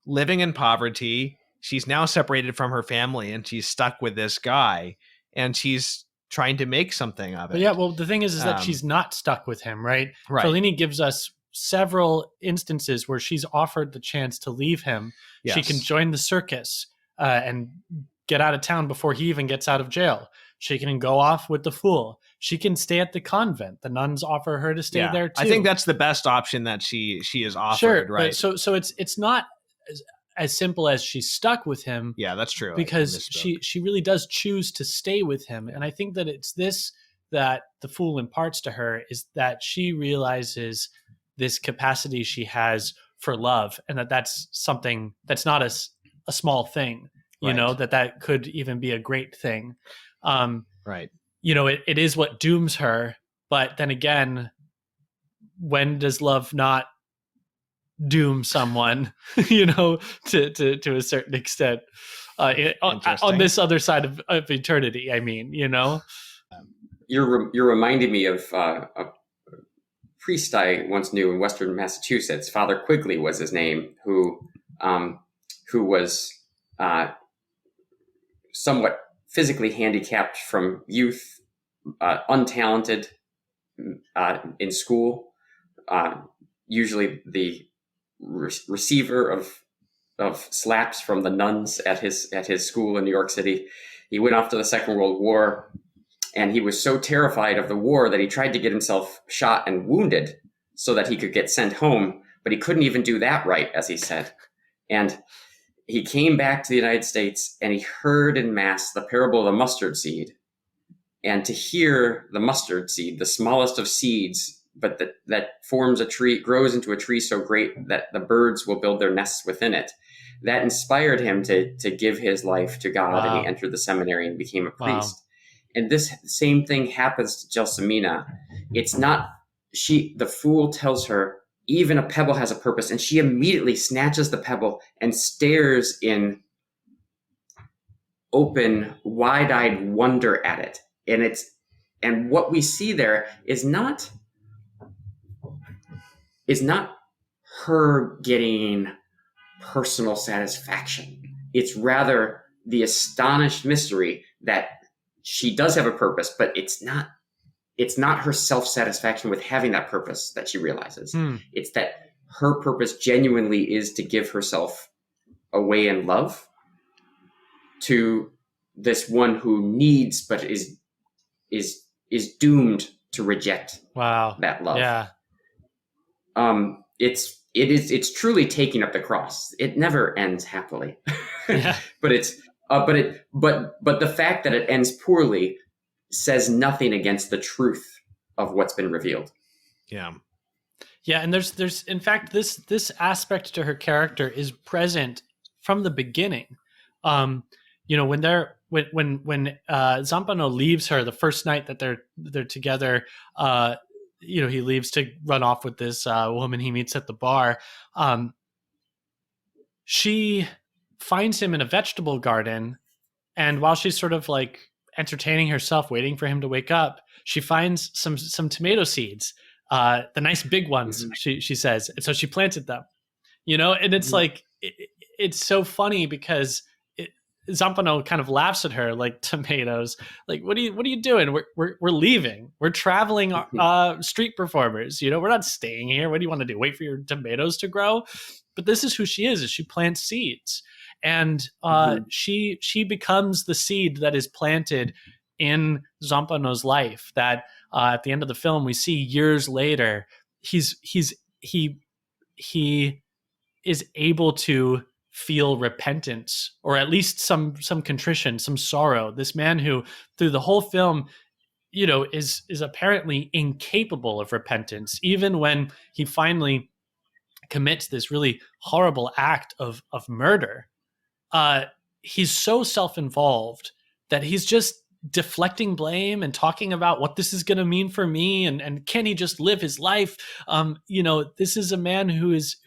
living in poverty. She's now separated from her family and she's stuck with this guy, and she's trying to make something of it. But yeah, well, the thing is that she's not stuck with him, right? Right. Fellini gives us several instances where she's offered the chance to leave him. Yes. She can join the circus and get out of town before he even gets out of jail. She can go off with the fool. She can stay at the convent. The nuns offer her to stay there too. I think that's the best option that she is offered, sure, right? But so it's not as simple as she's stuck with him. Yeah, that's true. Because she really does choose to stay with him. And I think that it's this that the fool imparts to her, is that she realizes this capacity she has for love, and that's something that's not a small thing, that could even be a great thing. Right. It is what dooms her. But then again, when does love not doom someone, to a certain extent, on this other side of eternity? I mean, You're reminding me of a priest I once knew in Western Massachusetts. Father Quigley was his name, who was somewhat physically handicapped from youth, untalented in school, usually the receiver of slaps from the nuns at his school in New York City. He went off to the Second World War, and he was so terrified of the war that he tried to get himself shot and wounded so that he could get sent home, but he couldn't even do that right, as he said. And he came back to the United States and he heard in Mass the parable of the mustard seed. And to hear the mustard seed, the smallest of seeds, but that forms a tree, grows into a tree so great that the birds will build their nests within it, that inspired him to give his life to God. Wow. And he entered the seminary and became a priest. Wow. And this same thing happens to Gelsomina. It's not the fool tells her even a pebble has a purpose, and she immediately snatches the pebble and stares in open, wide-eyed wonder at it. And what we see there is not her getting personal satisfaction. It's rather the astonished mystery that she does have a purpose, but it's not her self-satisfaction with having that purpose that she realizes. It's that her purpose genuinely is to give herself away in love to this one who needs but is doomed to reject that love. Yeah. It's truly taking up the cross. It never ends happily. Yeah. but the fact that it ends poorly says nothing against the truth of what's been revealed. Yeah. Yeah, and there's in fact this aspect to her character is present from the beginning. You know, when Zampano leaves her the first night that they're together, you know, he leaves to run off with this woman he meets at the bar. She finds him in a vegetable garden, and while she's sort of like entertaining herself, waiting for him to wake up, she finds some tomato seeds, the nice big ones, she says, and so she planted them. You know, and it's like it's so funny because Zampano kind of laughs at her like, tomatoes, like what are you doing? We're leaving. We're traveling street performers. You know, we're not staying here. What do you want to do? Wait for your tomatoes to grow? But this is who she is she plants seeds, and she becomes the seed that is planted in Zampano's life. That at the end of the film, we see years later, he is able to feel repentance, or at least some contrition, some sorrow. This man who through the whole film, you know, is apparently incapable of repentance, even when he finally commits this really horrible act of murder. He's so self-involved that he's just deflecting blame and talking about what this is going to mean for me, and can he just live his life? You know, this is a man who's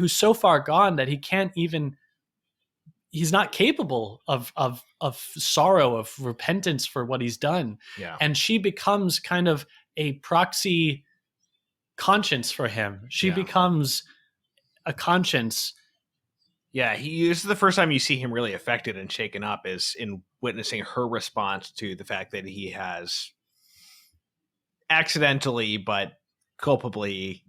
so far gone that he's not capable of sorrow, of repentance for what he's done. Yeah. And she becomes kind of a proxy conscience for him. She becomes a conscience. Yeah, this is the first time you see him really affected and shaken up is in witnessing her response to the fact that he has accidentally but culpably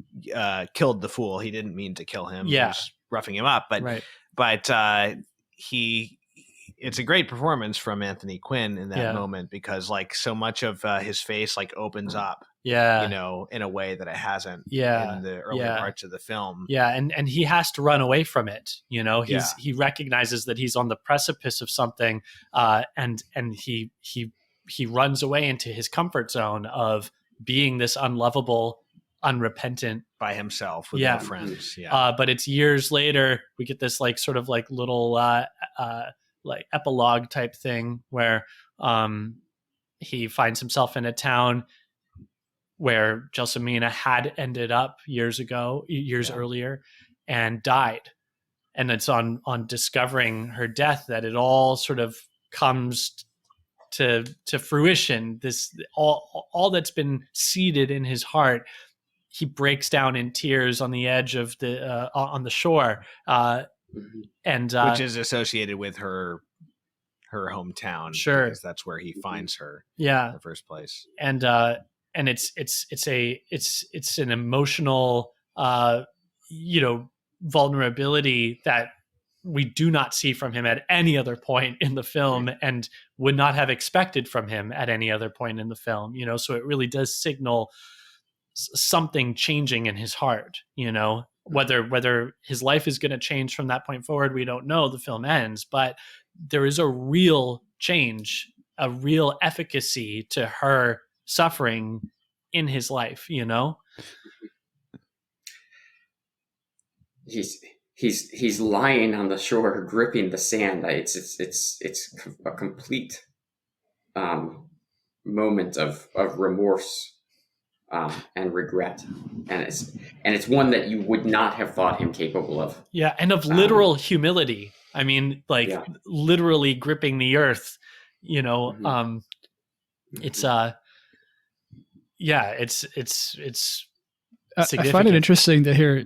killed the fool. He didn't mean to kill him. Yeah. He was roughing him up, but it's a great performance from Anthony Quinn in that moment, because like so much of his face like opens up, you know, in a way that it hasn't in the early parts of the film. Yeah. And he has to run away from it. You know, he recognizes that he's on the precipice of something, and he runs away into his comfort zone of being this unlovable, unrepentant by himself with no friends. But it's years later we get this like sort of like little like epilogue type thing where he finds himself in a town where Gelsomina had ended up years earlier and died. And it's on discovering her death that it all sort of comes to fruition. This all that's been seeded in his heart. He breaks down in tears on the edge of on the shore, and which is associated with her hometown, sure, because that's where he finds her, in the first place. And it's an emotional, you know, vulnerability that we do not see from him at any other point in the film, and would not have expected from him at any other point in the film. You know, so it really does signal something changing in his heart. You know, whether his life is going to change from that point forward, we don't know. The film ends, but there is a real change, a real efficacy to her suffering in his life. You know, he's lying on the shore, gripping the sand. It's a complete moment of remorse and regret, and it's one that you would not have thought him capable of. Yeah, and of literal humility. I mean, like literally gripping the earth. You know, it's it's I find it interesting to hear.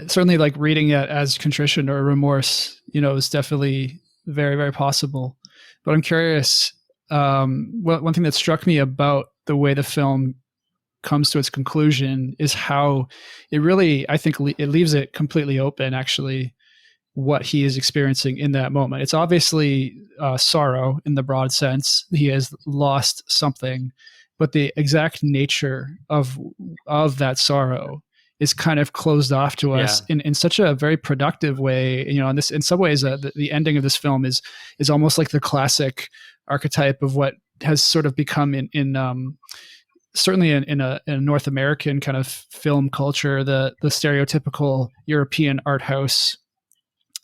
Certainly, like reading it as contrition or remorse, you know, is definitely very, very possible. But I'm curious. One thing that struck me about the way the film comes to its conclusion is how it really, I think, it leaves it completely open. Actually, what he is experiencing in that moment. It's obviously sorrow in the broad sense. He has lost something, but the exact nature of that sorrow is kind of closed off to us in such a very productive way. You know, and this, in some ways, the ending of this film is almost like the classic archetype of what has sort of become in certainly in a North American kind of film culture, the stereotypical European art house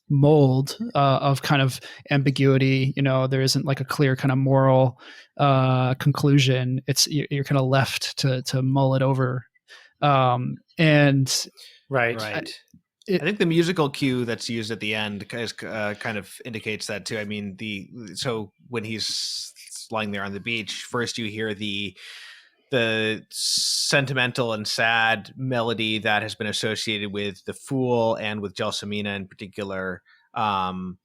mold of kind of ambiguity. You know, there isn't like a clear kind of moral conclusion. It's you're kind of left to mull it over. And right. I think the musical cue that's used at the end is, kind of indicates that too. I mean, so when he's lying there on the beach, first you hear the sentimental and sad melody that has been associated with The Fool and with Gelsomina in particular. Then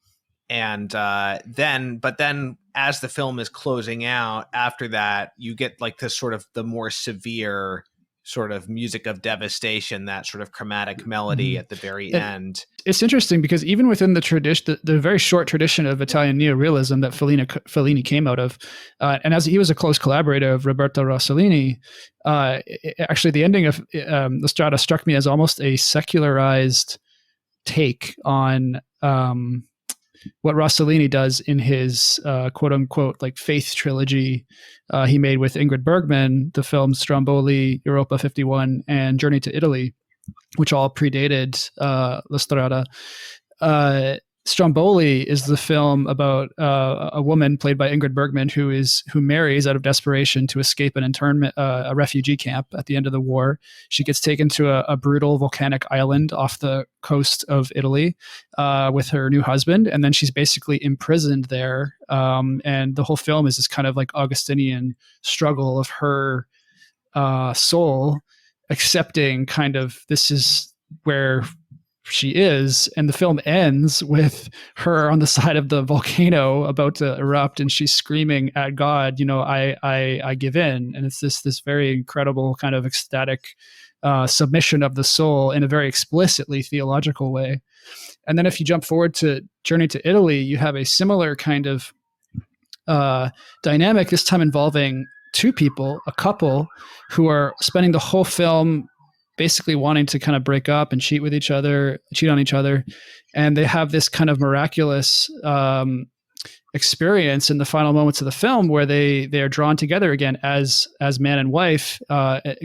as the film is closing out, after that, you get like this sort of the more severe sort of music of devastation, that sort of chromatic melody at the very end. It's interesting because even within the tradition, the very short tradition of Italian neorealism that Fellini came out of, and as he was a close collaborator of Roberto Rossellini, actually the ending of the Strada struck me as almost a secularized take on what Rossellini does in his quote unquote like faith trilogy he made with Ingrid Bergman, the films Stromboli, Europa 51, and Journey to Italy, which all predated La Strada. Stromboli is the film about a woman played by Ingrid Bergman who marries out of desperation to escape an internment, a refugee camp at the end of the war. She gets taken to a brutal volcanic island off the coast of Italy with her new husband, and then she's basically imprisoned there. And the whole film is this kind of like Augustinian struggle of her soul accepting kind of this is where she is, and the film ends with her on the side of the volcano about to erupt, and she's screaming at God, you know, I give in. And it's this very incredible kind of ecstatic submission of the soul in a very explicitly theological way. And then if you jump forward to Journey to Italy, you have a similar kind of dynamic, this time involving two people, a couple who are spending the whole film basically wanting to kind of break up and cheat on each other. And they have this kind of miraculous experience in the final moments of the film where they are drawn together again as man and wife.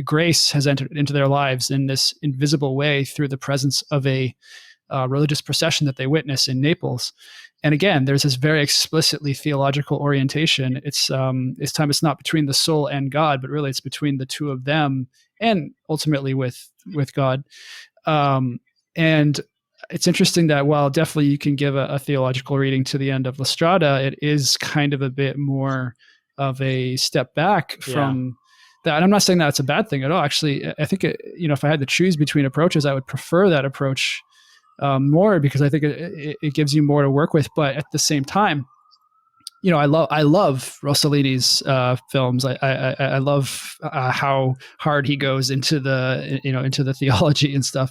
Grace has entered into their lives in this invisible way through the presence of a religious procession that they witness in Naples. And again, there's this very explicitly theological orientation. It's time it's not between the soul and God, but really it's between the two of them and ultimately with God. And it's interesting that while definitely you can give a theological reading to the end of La Strada, it is kind of a bit more of a step back from that. And I'm not saying that it's a bad thing at all. Actually, I think if I had to choose between approaches, I would prefer that approach more, because I think it gives you more to work with. But at the same time, you know, I love Rossellini's films. I love how hard he goes into the theology and stuff,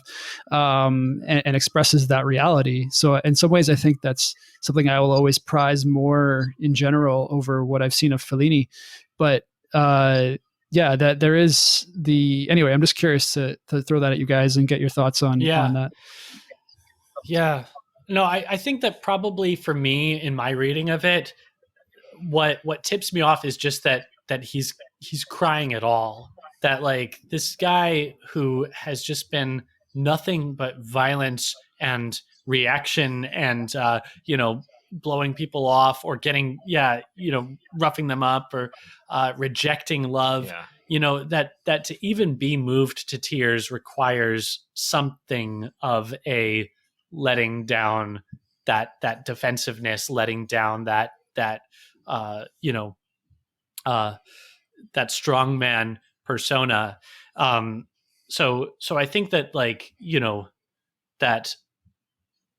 and expresses that reality. So in some ways, I think that's something I will always prize more in general over what I've seen of Fellini. But that there is anyway. I'm just curious to throw that at you guys and get your thoughts on that. Yeah, no, I think that probably for me in my reading of it, what tips me off is just that he's crying at all. That like this guy who has just been nothing but violence and reaction and blowing people off or getting, roughing them up or rejecting love. Yeah. That to even be moved to tears requires something of a letting down, that defensiveness, letting down that strongman persona. So I think that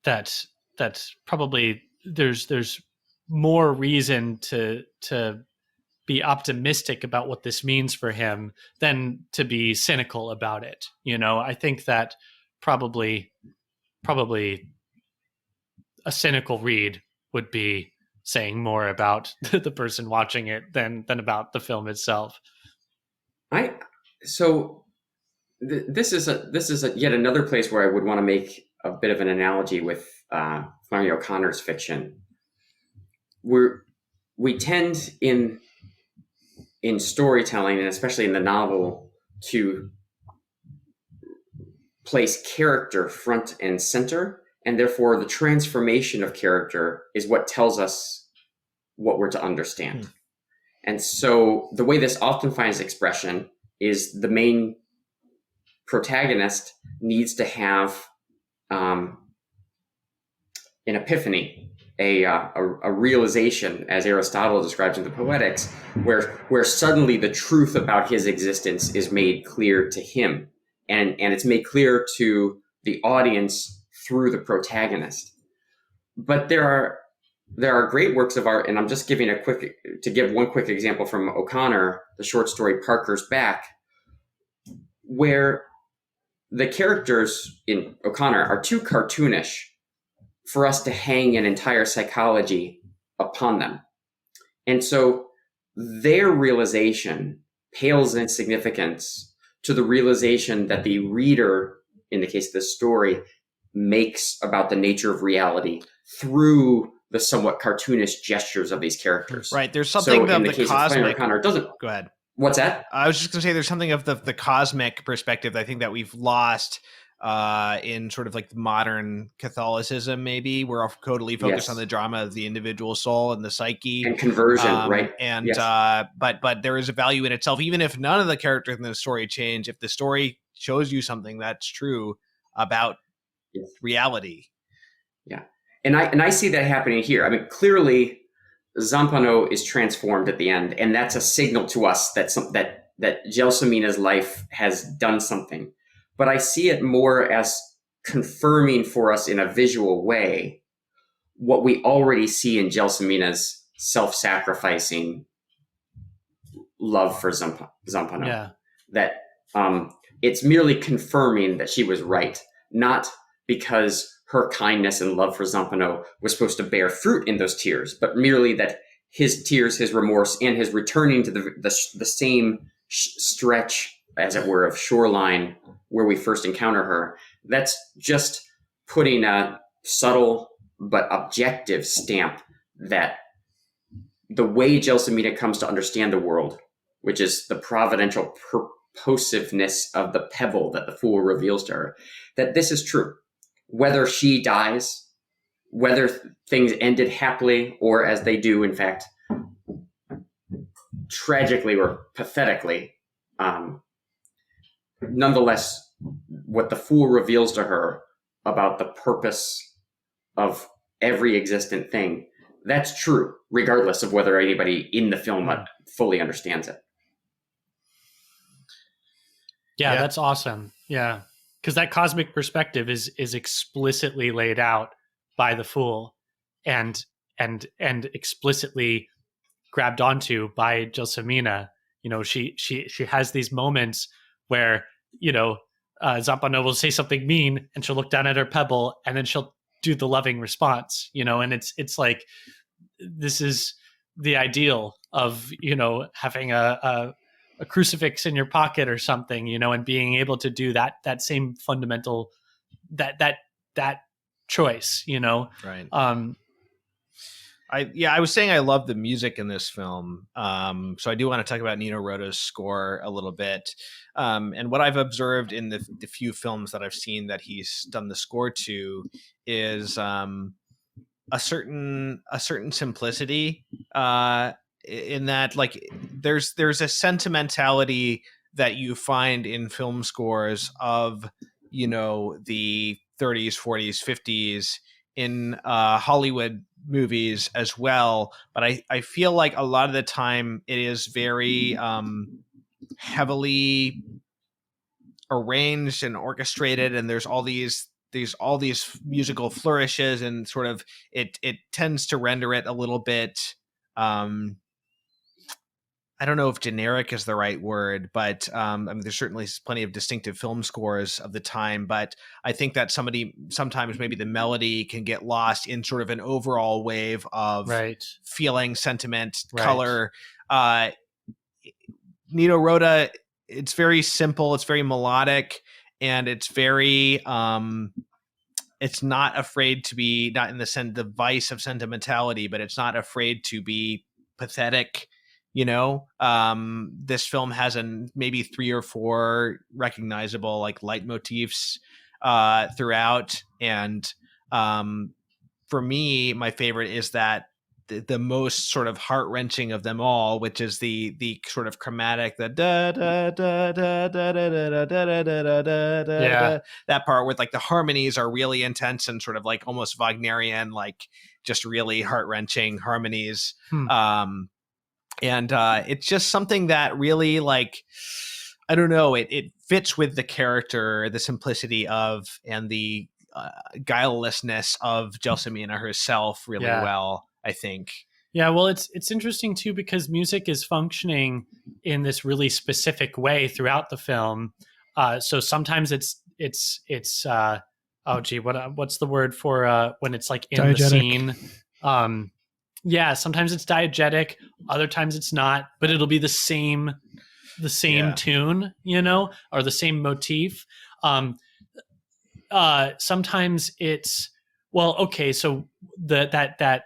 that's probably there's more reason to be optimistic about what this means for him than to be cynical about it. I think that probably a cynical read would be saying more about the person watching it than about the film itself. This is yet another place where I would want to make a bit of an analogy with Flannery O'Connor's fiction. We tend in storytelling, and especially in the novel, to place character front and center, and therefore the transformation of character is what tells us what we're to understand. And so the way this often finds expression is the main protagonist needs to have an epiphany, a realization, as Aristotle describes in the Poetics, where suddenly the truth about his existence is made clear to him, and it's made clear to the audience through the protagonist. But there are great works of art, and I'm just giving one quick example from O'Connor, the short story Parker's Back, where the characters in O'Connor are too cartoonish for us to hang an entire psychology upon them. And so their realization pales in significance to the realization that the reader, in the case of this story, makes about the nature of reality through the somewhat cartoonish gestures of these characters. Right. There's something of the cosmic. Go ahead. What's that? I was just going to say there's something of the cosmic perspective I think that we've lost in sort of like modern Catholicism, maybe. We're totally focused on the drama of the individual soul and the psyche. And conversion, right? And but there is a value in itself, even if none of the characters in the story change. If the story shows you something that's true about reality. Yeah. And I see that happening here. I mean, clearly Zampano is transformed at the end, and that's a signal to us that Gelsomina's life has done something. But I see it more as confirming for us in a visual way what we already see in Gelsomina's self-sacrificing love for Zampano. Yeah. That it's merely confirming that she was right, not because her kindness and love for Zampano was supposed to bear fruit in those tears, but merely that his tears, his remorse, and his returning to the same stretch, as it were, of shoreline where we first encounter her, that's just putting a subtle but objective stamp that the way Gelsomina comes to understand the world, which is the providential purposiveness of the pebble that the fool reveals to her, that this is true. Whether she dies, whether things ended happily, or as they do, in fact, tragically or pathetically, nonetheless, what the fool reveals to her about the purpose of every existent thing, that's true, regardless of whether anybody in the film fully understands it. Yeah, that's awesome. Yeah. Because that cosmic perspective is explicitly laid out by the fool and explicitly grabbed onto by Gelsomina. She has these moments where, Zampano will say something mean and she'll look down at her pebble and then she'll do the loving response, and it's like, this is the ideal of, having a crucifix in your pocket or something, and being able to do that same fundamental, that choice, Right. I was saying I love the music in this film. So I do want to talk about Nino Roto's score a little bit. And what I've observed in the few films that I've seen that he's done the score to is a certain simplicity in that, like, there's a sentimentality that you find in film scores of, you know, the 30s, 40s, 50s in Hollywood movies as well. But I feel like a lot of the time it is very heavily arranged and orchestrated, and there's all these musical flourishes, and sort of it tends to render it a little bit I don't know if generic is the right word, but I mean, there's certainly plenty of distinctive film scores of the time. But I think that sometimes maybe the melody can get lost in sort of an overall wave of feeling, sentiment, color. Nino Rota, it's very simple, it's very melodic, and it's very it's not afraid to be, not in the vice of sentimentality, but it's not afraid to be pathetic. You know, this film has maybe 3 or 4 recognizable like leitmotifs throughout, and for me, my favorite is that the most sort of heart wrenching of them all, which is the sort of chromatic, the da da da da da da da da da da da. That part where like the harmonies are really intense and sort of like almost Wagnerian, like just really heart wrenching harmonies. And it's just something that really, like, I don't know, it fits with the character, the simplicity of, and the guilelessness of Gelsomina herself really well, I think. Yeah, well, it's interesting too, because music is functioning in this really specific way throughout the film. So sometimes it's what's the word for when it's like in diegetic. the scene? Yeah, sometimes it's diegetic, other times it's not, but it'll be the same tune, you know, or the same motif. Sometimes it's, well, okay, so that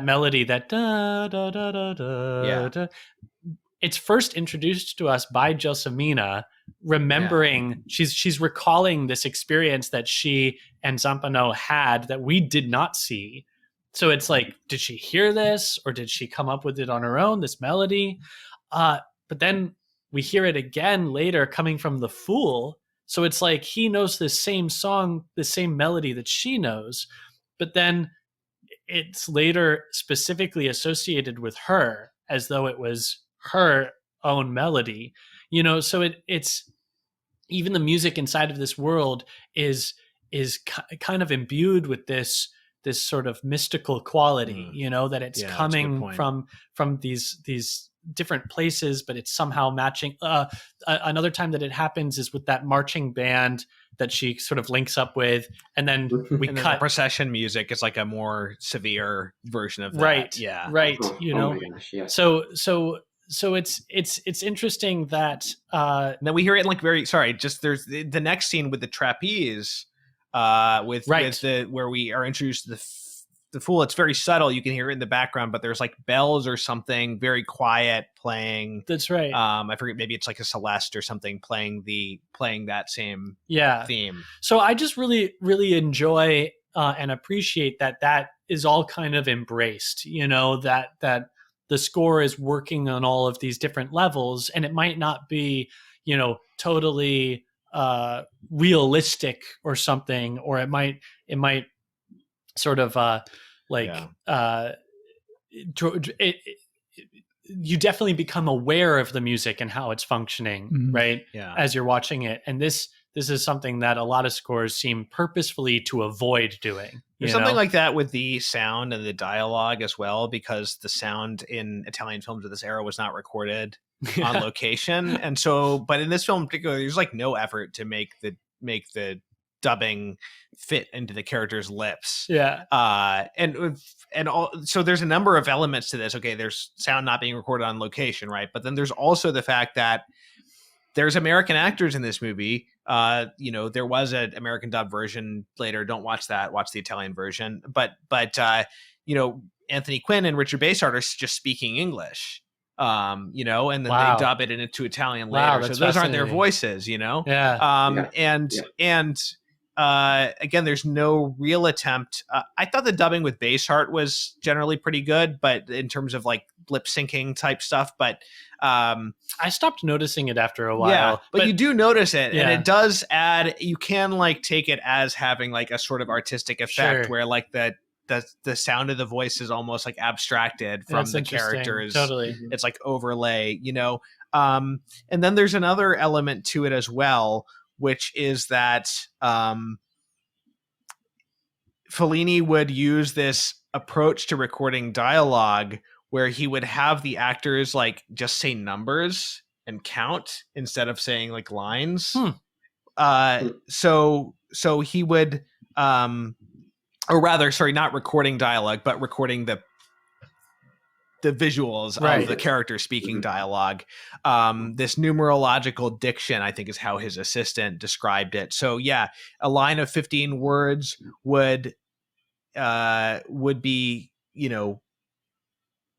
melody, that da da da da da, da, it's first introduced to us by Gelsomina, remembering she's recalling this experience that she and Zampano had that we did not see. So it's like, did she hear this, or did she come up with it on her own, this melody? But then we hear it again later coming from the Fool. So it's like he knows this same song, the same melody that she knows, but then it's later specifically associated with her as though it was her own melody, you know? So it's even the music inside of this world is kind of imbued with this sort of mystical quality, you know, that it's coming from these different places, but it's somehow matching. Another time that it happens is with that marching band that she sort of links up with, and then we cut. The procession music is like a more severe version of that. Right. Yeah. Right. You know. Oh my gosh, yeah. So it's interesting that and then we hear it in like there's the next scene with the trapeze. Where we are introduced to the Fool. It's very subtle. You can hear it in the background, but there's like bells or something very quiet playing. That's right. I forget, maybe it's like a Celeste or something playing that same theme. So I just really, really enjoy and appreciate that is all kind of embraced, you know, that the score is working on all of these different levels, and it might not be, you know, totally realistic or something, or it might sort of you definitely become aware of the music and how it's functioning, right? Yeah. As you're watching it. And this is something that a lot of scores seem purposefully to avoid doing. There's something like that with the sound and the dialogue as well, because the sound in Italian films of this era was not recorded on location. And so, but in this film in particular, there's like no effort to make the dubbing fit into the character's lips. Yeah. So there's a number of elements to this. Okay, there's sound not being recorded on location, right? But then there's also the fact that there's American actors in this movie. You know, there was an American dub version later. Don't watch that. Watch the Italian version. But you know, Anthony Quinn and Richard Basehart are just speaking English. You know, and then they dub it into Italian later. So those aren't their voices, you know? Yeah. And again, there's no real attempt. I thought the dubbing with Bassheart was generally pretty good, but in terms of like lip syncing type stuff, but I stopped noticing it after a while. Yeah, but you do notice it, and Yeah. it does add. You can like take it as having like a sort of artistic effect, Sure. where like the sound of the voice is almost like abstracted from That's the interesting. characters. Totally. It's like overlay, you know. And then there's another element to it as well, which is that Fellini would use this approach to recording dialogue where he would have the actors like just say numbers and count instead of saying like lines. So he would, or rather, sorry, not recording dialogue, but recording the visuals of the character speaking dialogue. This numerological diction, I think, is how his assistant described it. So yeah, a line of 15 words would be, you know,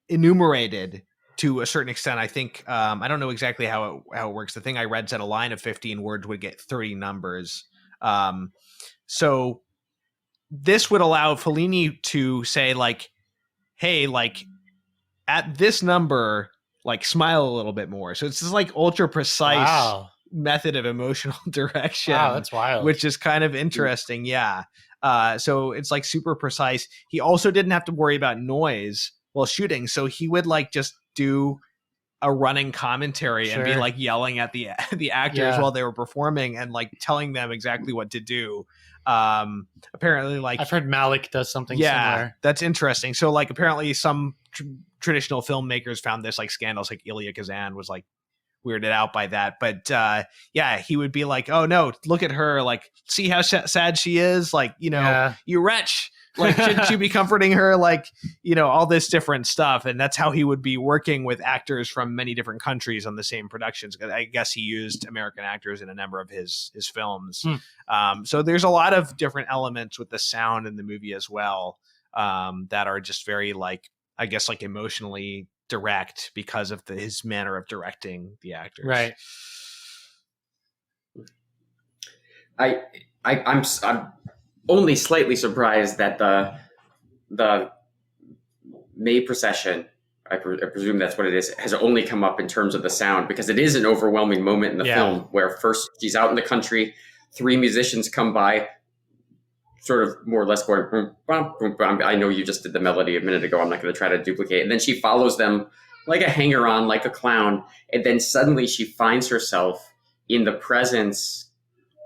enumerated to a certain extent. I think I don't know exactly how it works. The thing I read said a line of 15 words would get 30 numbers. So this would allow Fellini to say like, hey, like at this number, like smile a little bit more. So it's this like ultra precise method of emotional direction. Wow, that's wild. Which is kind of interesting. Yeah. So it's like super precise. He also didn't have to worry about noise while shooting. So he would like just do a running commentary and be like yelling at the actors while they were performing and like telling them exactly what to do. Apparently, like I've heard Malick does something similar. That's interesting. So like apparently some traditional filmmakers found this like scandalous, like Elia Kazan was like weirded out by that. But yeah, he would be like, oh no, look at her, like see how sad she is, like, you know, you wretch, like shouldn't you be comforting her, like, you know, all this different stuff. And that's how he would be working with actors from many different countries on the same productions. I guess he used American actors in a number of his films. So there's a lot of different elements with the sound in the movie as well, that are just very like, I guess, like emotionally direct because of his manner of directing the actors. Right. I'm only slightly surprised that the May procession, I presume that's what it is, has only come up in terms of the sound, because it is an overwhelming moment in the film where first she's out in the country, 3 musicians come by, sort of more or less going, boom, bum, boom, bum. I know you just did the melody a minute ago. I'm not going to try to duplicate. And then she follows them like a hanger-on, like a clown. And then suddenly she finds herself in the presence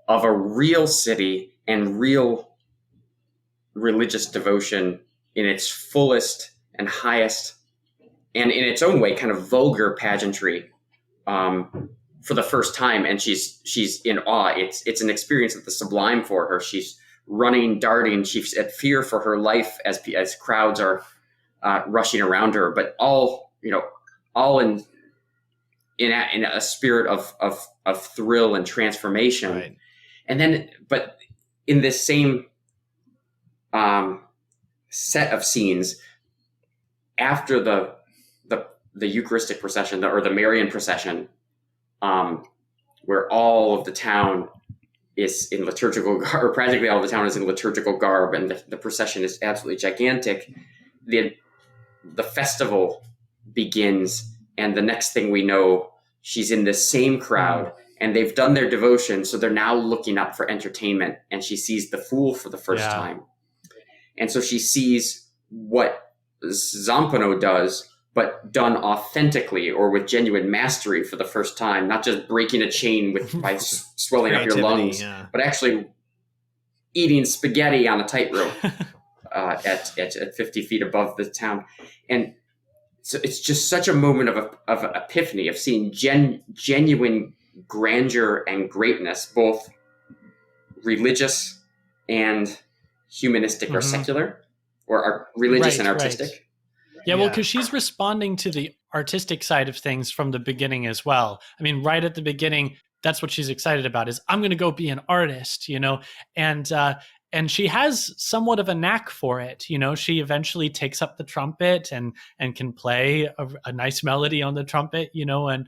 of a real city and real religious devotion in its fullest and highest, and in its own way, kind of vulgar pageantry, for the first time. And she's in awe. It's an experience of the sublime for her. She's running, darting. She's at fear for her life as crowds are rushing around her, but all in a spirit of thrill and transformation. Right. And then, but in this same set of scenes, after the Eucharistic procession, or the Marian procession, where all of the town is in liturgical garb, or practically all of the town is in liturgical garb, and the procession is absolutely gigantic. The festival begins, and the next thing we know, she's in this same crowd, and they've done their devotion, so they're now looking up for entertainment, and she sees the Fool for the first time. And so she sees what Zampano does, but done authentically or with genuine mastery for the first time, not just breaking a chain by swelling up your lungs, but actually eating spaghetti on a tightrope at 50 feet above the town. And so it's just such a moment of epiphany, of seeing genuine grandeur and greatness, both religious and humanistic or secular, or religious and artistic. Right. Yeah, well, because she's responding to the artistic side of things from the beginning as well. I mean, right at the beginning, that's what she's excited about, is I'm going to go be an artist, you know, and she has somewhat of a knack for it. You know, she eventually takes up the trumpet and can play a nice melody on the trumpet, you know, and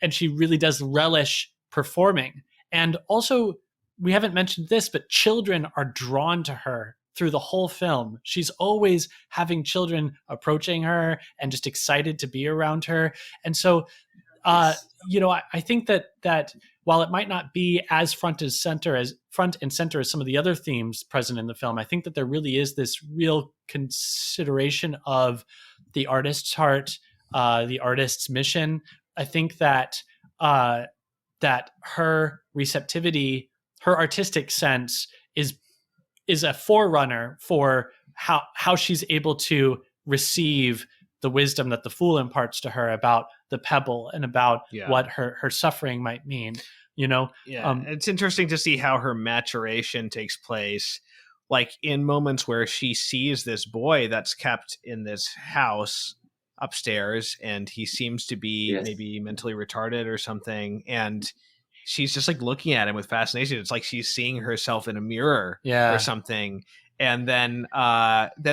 she really does relish performing. And also, we haven't mentioned this, but children are drawn to her through the whole film. She's always having children approaching her and just excited to be around her. And so, I think that while it might not be as front and center as some of the other themes present in the film, I think that there really is this real consideration of the artist's heart, the artist's mission. I think that that her receptivity, her artistic sense is a forerunner for how she's able to receive the wisdom that the fool imparts to her about the pebble and about what her suffering might mean. It's interesting to see how her maturation takes place, like in moments where she sees this boy that's kept in this house upstairs, and he seems to be maybe mentally retarded or something, and she's just like looking at him with fascination. It's like she's seeing herself in a mirror or something. And then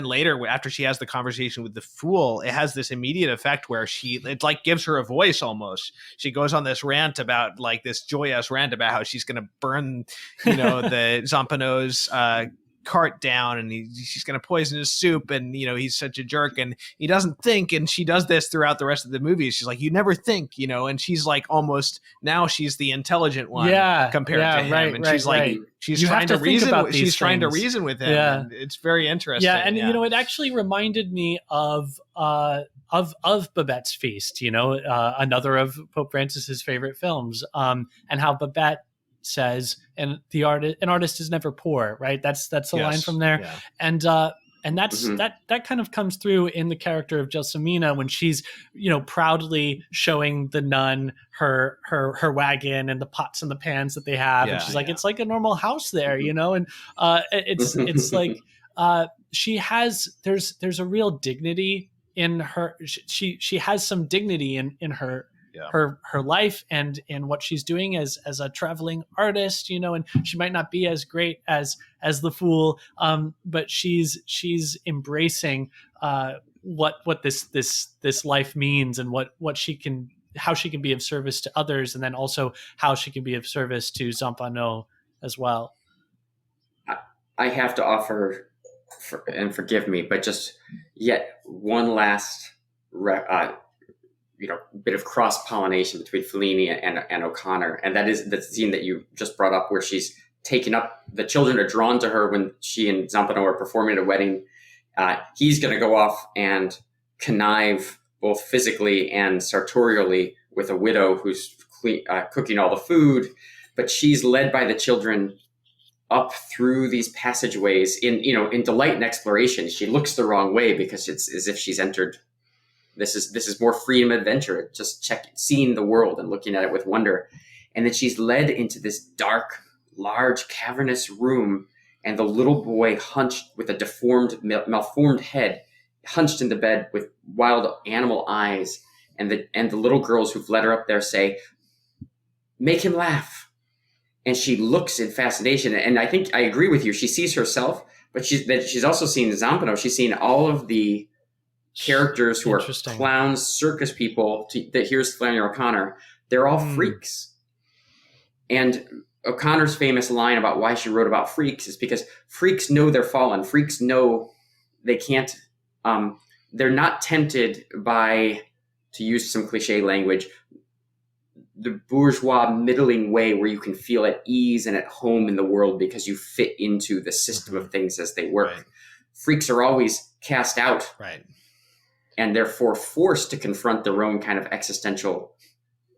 later, after she has the conversation with the fool, it has this immediate effect where it like gives her a voice almost. She goes on this rant about like this joyous rant about how she's going to burn, the Zampano's cart down, and she's going to poison his soup, and he's such a jerk and he doesn't think. And she does this throughout the rest of the movie. She's like, you never think, and she's like almost now she's the intelligent one compared to him, and she's like she's trying to reason. She's trying to reason with him. Yeah, and it's very interesting. Yeah, and it actually reminded me of Babette's Feast. Another of Pope Francis's favorite films, and how Babette says, and an artist is never poor, right? That's the line from there. Yeah. And that's that kind of comes through in the character of Gelsomina when she's proudly showing the nun her wagon and the pots and the pans that they have, and she's like, it's like a normal house there, and it's like she has there's a real dignity in her. She has some dignity in her. Yeah. Her life and in what she's doing as a traveling artist, and she might not be as great as the fool, but she's embracing what this life means, and how she can be of service to others, and then also how she can be of service to Zampano as well. I have to offer, and forgive me, but just yet one last bit of cross-pollination between Fellini and O'Connor. And that is the scene that you just brought up, where she's taken up, the children are drawn to her when she and Zampano are performing at a wedding. He's going to go off and connive both physically and sartorially with a widow who's cooking all the food, but she's led by the children up through these passageways in delight and exploration. She looks the wrong way because it's as if she's entered. This is more freedom adventure, just seeing the world and looking at it with wonder. And then she's led into this dark, large, cavernous room, and the little boy hunched with a malformed head, hunched in the bed with wild animal eyes. And the little girls who've led her up there say, make him laugh. And she looks in fascination. And I think I agree with you. She sees herself, but she's also seen Zampano. She's seen all of the characters who are clowns, circus people. Here's Flannery O'Connor. They're all freaks. And O'Connor's famous line about why she wrote about freaks is because freaks know they're fallen. Freaks know they can't, they're not tempted by, to use some cliche language, the bourgeois middling way where you can feel at ease and at home in the world because you fit into the system of things as they work. Right. Freaks are always cast out. Right. And therefore forced to confront their own kind of existential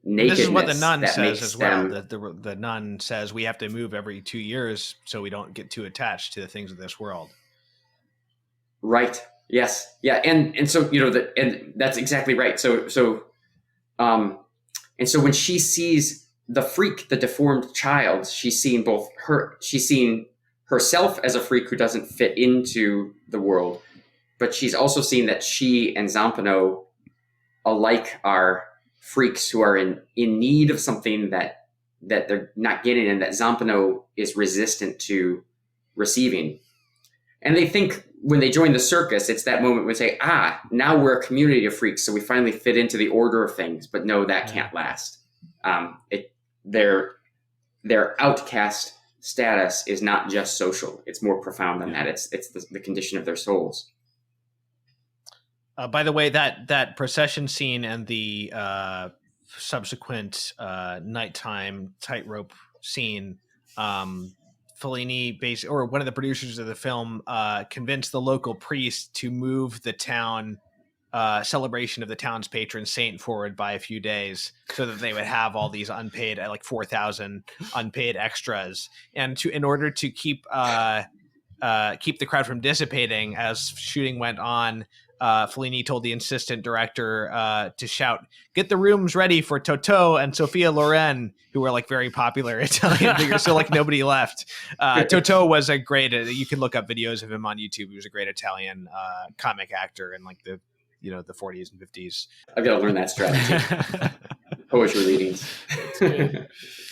nakedness. This is what the nun says as well. That the nun says we have to move every 2 years so we don't get too attached to the things of this world. Right. Yes. Yeah. And so and that's exactly right. So when she sees the freak, the deformed child, she's seen herself as a freak who doesn't fit into the world. But she's also seen that she and Zampano alike are freaks who are in need of something that they're not getting, and that Zampano is resistant to receiving. And they think when they join the circus, it's that moment when they say, now we're a community of freaks, so we finally fit into the order of things. But no, that can't last. They're outcast status is not just social. It's more profound than that. It's the condition of their souls. By the way, that procession scene and the subsequent nighttime tightrope scene, Fellini, or one of the producers of the film, convinced the local priest to move the town celebration of the town's patron saint forward by a few days, so that they would have all these unpaid, like 4,000 unpaid extras, and in order to keep the crowd from dissipating as shooting went on. Fellini told the assistant director to shout, "Get the rooms ready for Toto and Sophia Loren," who were like very popular Italian figures. So like nobody left. Toto was a great. You can look up videos of him on YouTube. He was a great Italian comic actor in like the 40s and 50s. I've got to learn that strategy. Poetry readings.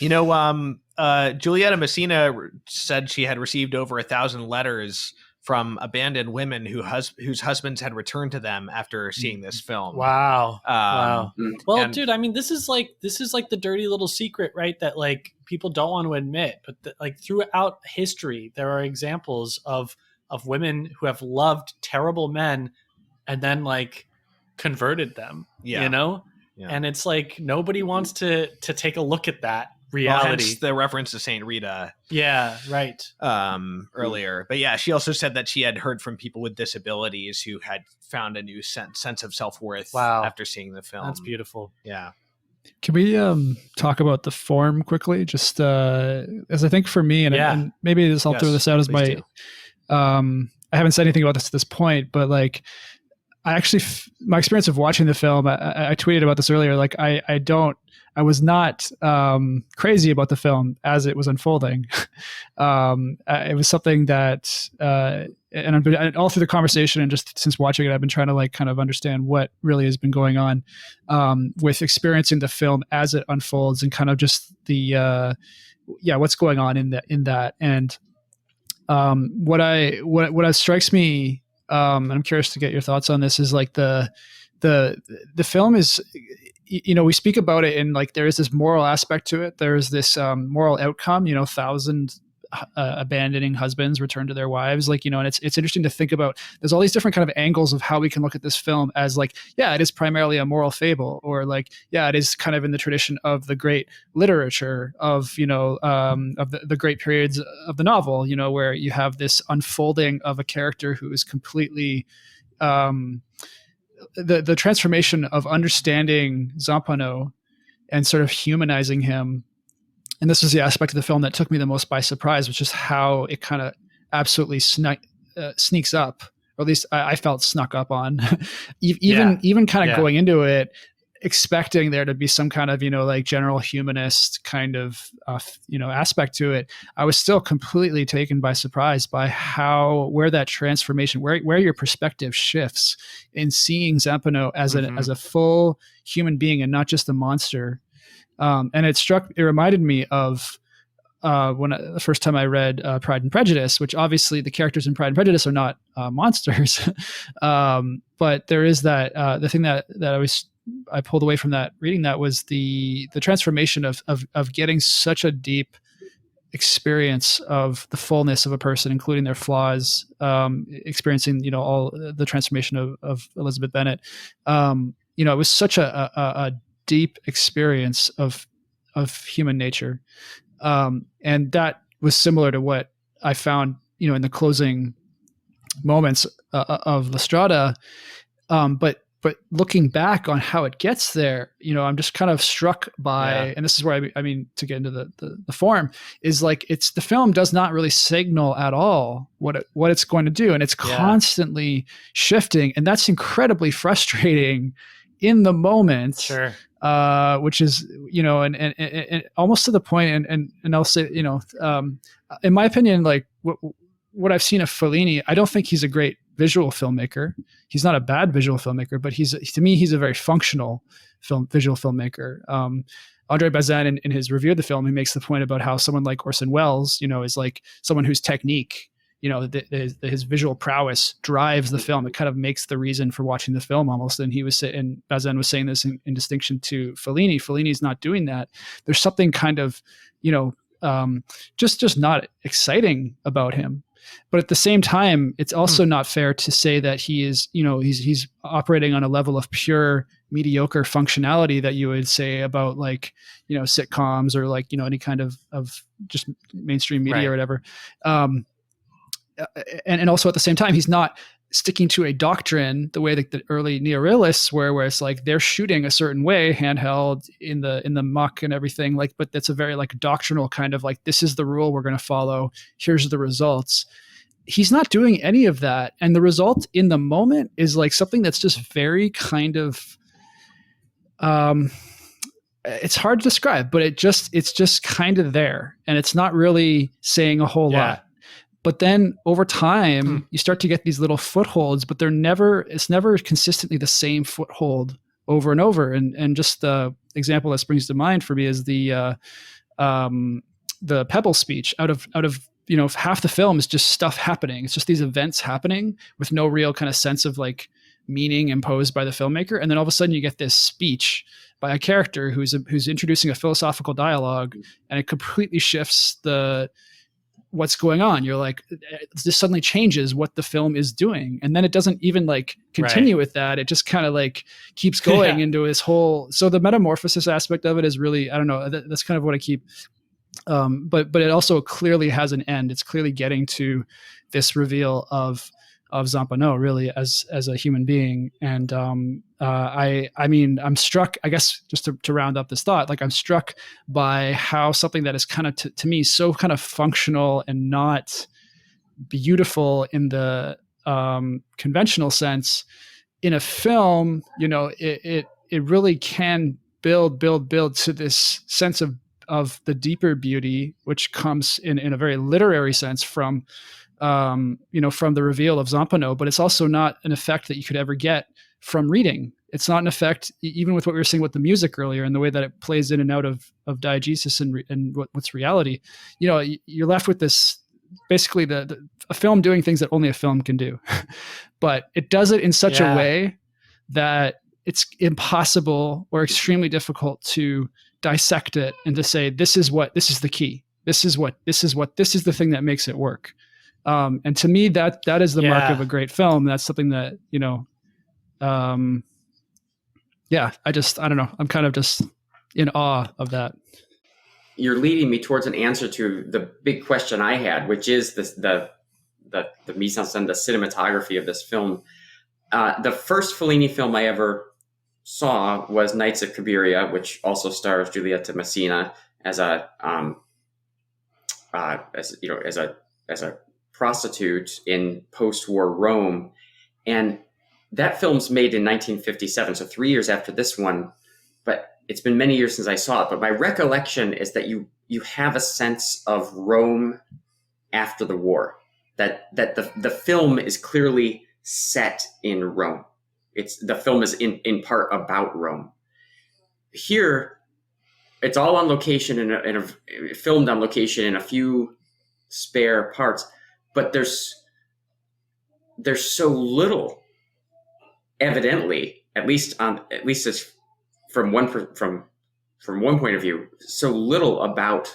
Giulietta Masina said she had received over 1,000 letters from abandoned women whose husbands had returned to them after seeing this film. Wow. Wow. Well, dude, I mean, this is like the dirty little secret, right? That like people don't want to admit, but like throughout history, there are examples of women who have loved terrible men and then like converted them, Yeah. And it's like, nobody wants to take a look at that reality. Hence the reference to Saint Rita. Yeah, right. Earlier. But yeah, she also said that she had heard from people with disabilities who had found a new sense of self-worth after seeing the film. That's beautiful. Yeah. Can we talk about the form quickly? Just as I think for me, and maybe I'll throw this out as my, I haven't said anything about this at this point, but like, I actually, my experience of watching the film, I tweeted about this earlier. Like I was not crazy about the film as it was unfolding. It was something that, and all through the conversation and just since watching it, I've been trying to like kind of understand what really has been going on with experiencing the film as it unfolds and kind of just the what's going on in that. And what strikes me, and I'm curious to get your thoughts on this, is like the film is, we speak about it in like, there is this moral aspect to it. There is this moral outcome, 1,000 abandoning husbands return to their wives, like, and it's interesting to think about. There's all these different kind of angles of how we can look at this film as like, it is primarily a moral fable, or like, it is kind of in the tradition of the great literature of, of the great periods of the novel, where you have this unfolding of a character who is completely, the transformation of understanding Zampano and sort of humanizing him. And this is the aspect of the film that took me the most by surprise, which is how it kind of absolutely sneaks up, or at least I felt snuck up on, even kind of going into it, expecting there to be some kind of, like general humanist kind of, aspect to it. I was still completely taken by surprise by where that transformation, where your perspective shifts in seeing Zampano as a full human being and not just a monster. And it reminded me of the first time I read Pride and Prejudice, which obviously the characters in Pride and Prejudice are not monsters. But there is that, the thing that I pulled away from that, reading that, was the transformation of getting such a deep experience of the fullness of a person, including their flaws, experiencing, all the transformation of Elizabeth Bennet. It was such a deep experience of human nature. And that was similar to what I found, in the closing moments of La Strada. But looking back on how it gets there, I'm just kind of struck by, and this is where I mean, to get into the form, is like, the film does not really signal at all what it's going to do. And it's constantly shifting. And that's incredibly frustrating in the moment. Sure. Which is, and almost to the point, and I'll say, in my opinion, like what I've seen of Fellini, I don't think he's a great visual filmmaker. He's not a bad visual filmmaker, but to me, he's a very functional visual filmmaker. Andre Bazin, in his review of the film, he makes the point about how someone like Orson Welles, is like someone whose technique, his visual prowess drives the film. It kind of makes the reason for watching the film almost. And Bazin was saying this in distinction to Fellini. Fellini's not doing that. There's something kind of, just not exciting about him. But at the same time, it's also not fair to say that he is, he's operating on a level of pure mediocre functionality that you would say about like, sitcoms or like, any kind of just mainstream media or whatever. And also at the same time, he's not sticking to a doctrine the way that the early neorealists were, where it's like they're shooting a certain way, handheld in the muck and everything. Like, but that's a very like doctrinal kind of like, this is the rule we're going to follow. Here's the results. He's not doing any of that. And the result in the moment is like something that's just very kind of, it's hard to describe, but it's just kind of there, and it's not really saying a whole lot. But then over time, you start to get these little footholds, but it's never consistently the same foothold over and over. And just the example that springs to mind for me is the Pebble speech. Out of half the film is just stuff happening. It's just these events happening with no real kind of sense of like meaning imposed by the filmmaker. And then all of a sudden you get this speech by a character who's introducing a philosophical dialogue, and it completely shifts what's going on. You're like, this suddenly changes what the film is doing. And then it doesn't even like continue with that. It just kind of like keeps going into his whole, so the metamorphosis aspect of it is really, I don't know, that's kind of what I keep, but it also clearly has an end. It's clearly getting to this reveal of Zampano really as a human being. And I mean, I'm struck, I guess, just to round up this thought, like I'm struck by how something that is kind of to me so kind of functional and not beautiful in the conventional sense in a film, it really can build to this sense of the deeper beauty, which comes in a very literary sense from from the reveal of Zampano, but it's also not an effect that you could ever get from reading. It's not an effect, even with what we were saying with the music earlier and the way that it plays in and out of diegesis and what's reality. You're left with this, basically a film doing things that only a film can do, but it does it in such a way that it's impossible or extremely difficult to dissect it and to say, this is the key. This is the thing that makes it work. And to me, that is the mark of a great film. That's something that, I don't know. I'm kind of just in awe of that. You're leading me towards an answer to the big question I had, which is the mise en scène, the cinematography of this film. The first Fellini film I ever saw was Nights of Cabiria, which also stars Giulietta Masina as a prostitute in post-war Rome. And that film's made in 1957, so 3 years after this one, but it's been many years since I saw it. But my recollection is that you have a sense of Rome after the war, that the film is clearly set in Rome. The film is in part about Rome. Here, it's all on location filmed on location in a few spare parts, but there's so little, evidently, at least as from one point of view, so little about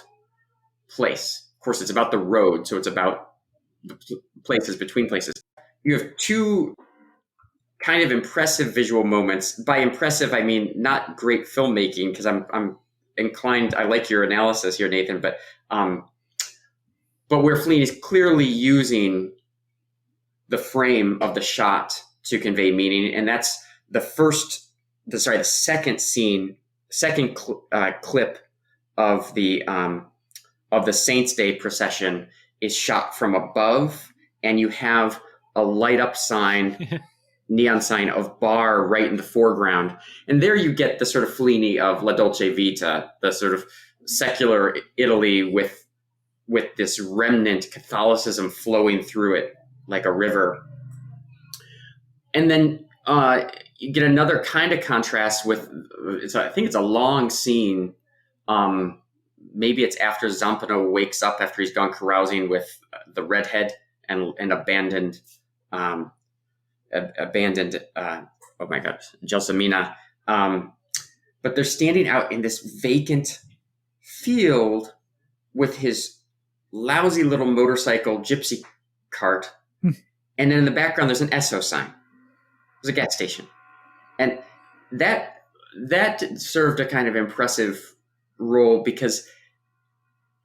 place. Of course, it's about the road, so it's about the places between places. You have two kind of impressive visual moments. By impressive, I mean not great filmmaking, because I'm inclined. I like your analysis here, Nathan, but where Fellini is clearly using the frame of the shot to convey meaning, and that's the second clip of the Saints' Day procession is shot from above, and you have a light up sign, neon sign of bar right in the foreground, and there you get the sort of Fellini of La Dolce Vita, the sort of secular Italy with this remnant Catholicism flowing through it like a river. And then you get another kind of contrast with, I think it's a long scene. Maybe it's after Zampano wakes up after he's gone carousing with the redhead and abandoned, oh my God, Gelsomina. But they're standing out in this vacant field with his lousy little motorcycle gypsy cart. And then in the background, there's an Esso sign. There's a gas station. And that served a kind of impressive role, because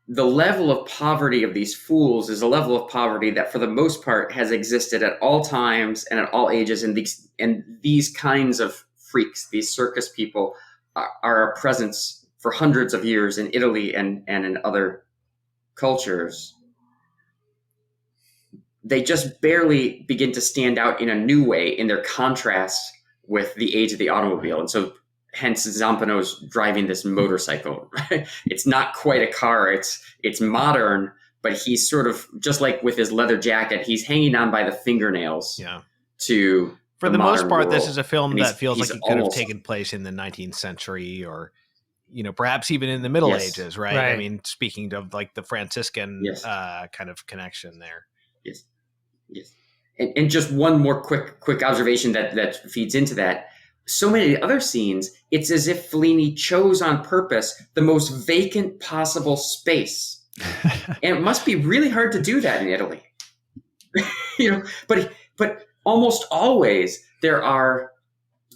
the level of poverty of these fools is a level of poverty that for the most part has existed at all times and at all ages. And these kinds of freaks, these circus people, are a presence for hundreds of years in Italy and in other cultures. They just barely begin to stand out in a new way in their contrast with the age of the automobile. And so hence Zampano's driving this motorcycle. It's not quite a car. It's modern, but he's sort of, just like with his leather jacket, he's hanging on by the fingernails. Yeah. To For the most part, world. this is a film that feels he's like it could have almost taken place in the 19th century, or perhaps even in the Middle Yes. Ages, right? Right. I mean, speaking of like the Franciscan Yes. kind of connection there. Yes. And just one more quick observation that feeds into that. So many other scenes, it's as if Fellini chose on purpose the most vacant possible space. And it must be really hard to do that in Italy. But almost always there are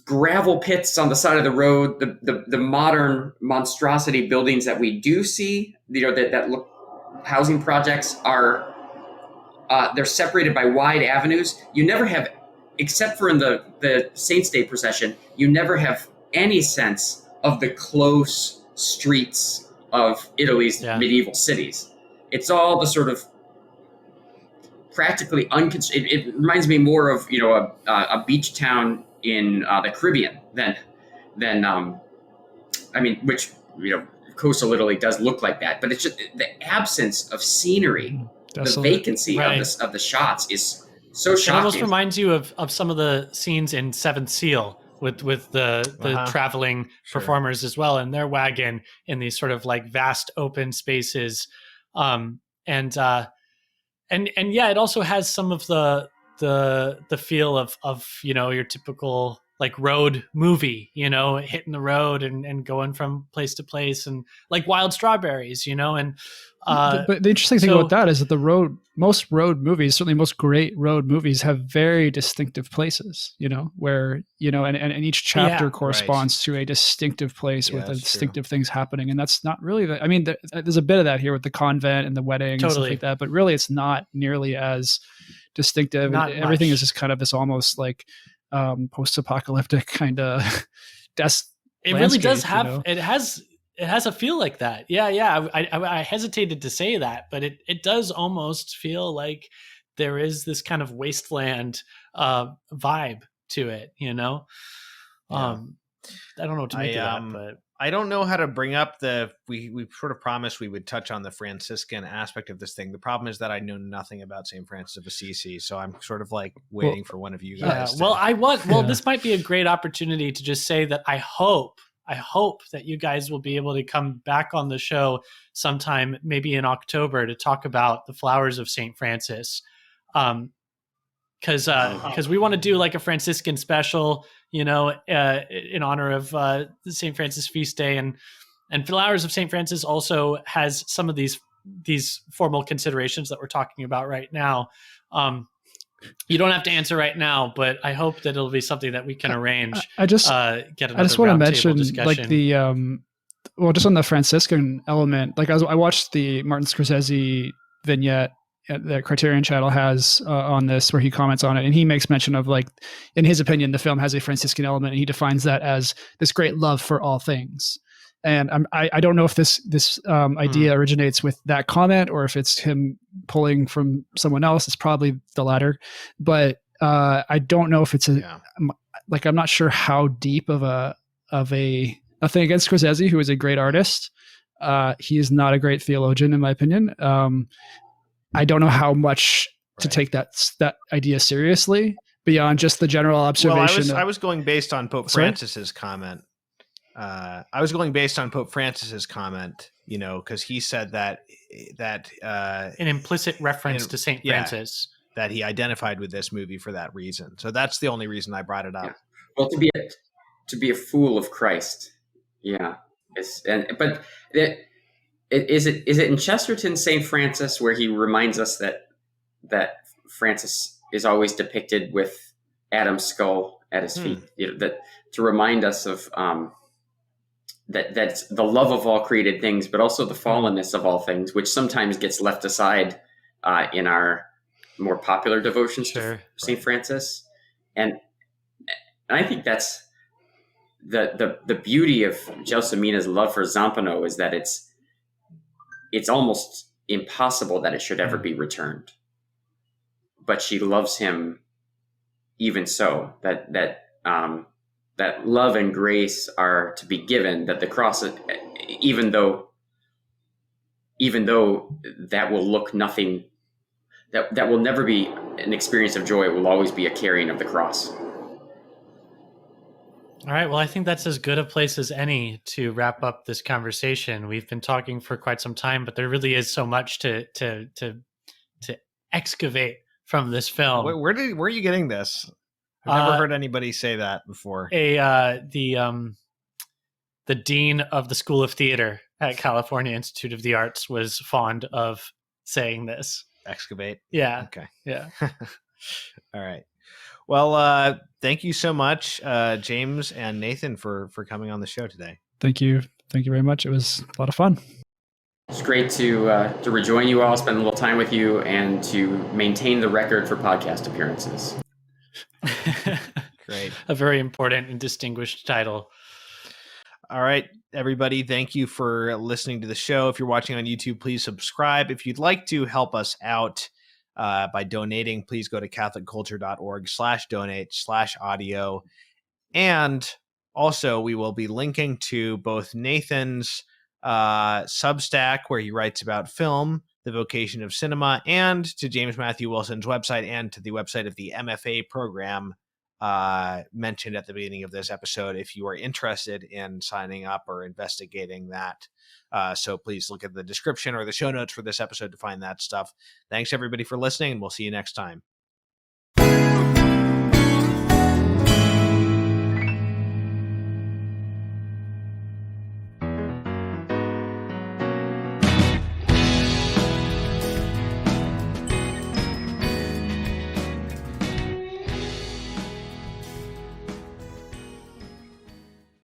gravel pits on the side of the road. The modern monstrosity buildings that we do see, that look, housing projects are, they're separated by wide avenues. You never have, except for in the Saints' Day procession, you never have any sense of the close streets of Italy's medieval cities. It's all the sort of practically it reminds me more of a beach town in the Caribbean than which coastal Italy does look like that, but it's just the absence of scenery, the vacancy of the shots is so shocking. It almost reminds you of some of the scenes in Seventh Seal with the traveling performers as well, in their wagon in these sort of like vast open spaces, and yeah, it also has some of the feel of your typical like road movie, hitting the road and going from place to place, and like Wild Strawberries, and but the interesting thing about that is that most road movies, certainly most great road movies, have very distinctive places, where and each chapter corresponds to a distinctive place with distinctive things happening. And that's not really there's a bit of that here with the convent and the wedding and stuff like that, but really it's not nearly as distinctive. Everything is just kind of this almost like post-apocalyptic kind of it really does have it has a feel like that. I hesitated to say that, but it does almost feel like there is this kind of wasteland vibe to it, I don't know what to make of that, but I don't know how to bring up we sort of promised we would touch on the Franciscan aspect of this thing. The problem is that I know nothing about St. Francis of Assisi, so I'm sort of like waiting for one of you guys. This might be a great opportunity to just say that I hope that you guys will be able to come back on the show sometime, maybe in October, to talk about the Flowers of St. Francis. Because we want to do like a Franciscan special, in honor of the St. Francis feast day, and Flowers of St. Francis also has some of these formal considerations that we're talking about right now. You don't have to answer right now, but I hope that it'll be something that we can arrange. I just want to mention discussion. like just on the Franciscan element, like I watched the Martin Scorsese vignette that Criterion Channel has on this, where he comments on it, and he makes mention of, like, in his opinion, the film has a Franciscan element, and he defines that as this great love for all things. And I don't know if this idea originates with that comment or if it's him pulling from someone else. It's probably the latter, but I don't know if it's I'm not sure how deep of a nothing against Scorsese, who is a great artist. He is not a great theologian, in my opinion. I don't know how much to take that idea seriously beyond just the general observation. Well, I was going based on Pope Francis's comment. Because he said that an implicit reference to St. Francis, that he identified with this movie for that reason. So that's the only reason I brought it up. Yeah. Well, to be a fool of Christ, but Is it in Chesterton's St. Francis where he reminds us that Francis is always depicted with Adam's skull at his feet? That to remind us of that's the love of all created things, but also the fallenness of all things, which sometimes gets left aside in our more popular devotions to St. Francis. And I think that's the beauty of Gelsomini's love for Zampano, is that it's almost impossible that it should ever be returned. But she loves him even so, that love and grace are to be given, that the cross, even though that will look nothing, that will never be an experience of joy, it will always be a carrying of the cross. All right. Well, I think that's as good a place as any to wrap up this conversation. We've been talking for quite some time, but there really is so much to excavate from this film. Where are you getting this? I've never heard anybody say that before. The dean of the School of Theater at California Institute of the Arts was fond of saying this. Excavate. Yeah. Okay. Yeah. All right. Well, thank you so much, James and Nathan, for coming on the show today. Thank you. Thank you very much. It was a lot of fun. It's great to rejoin you all, spend a little time with you, and to maintain the record for podcast appearances. Great. A very important and distinguished title. All right, everybody. Thank you for listening to the show. If you're watching on YouTube, please subscribe. If you'd like to help us out by donating, please go to catholicculture.org/donate/audio. And also, we will be linking to both Nathan's Substack, where he writes about film, the vocation of cinema, and to James Matthew Wilson's website, and to the website of the MFA program mentioned at the beginning of this episode, if you are interested in signing up or investigating that. So please look at the description or the show notes for this episode to find that stuff. Thanks, everybody, for listening, and we'll see you next time.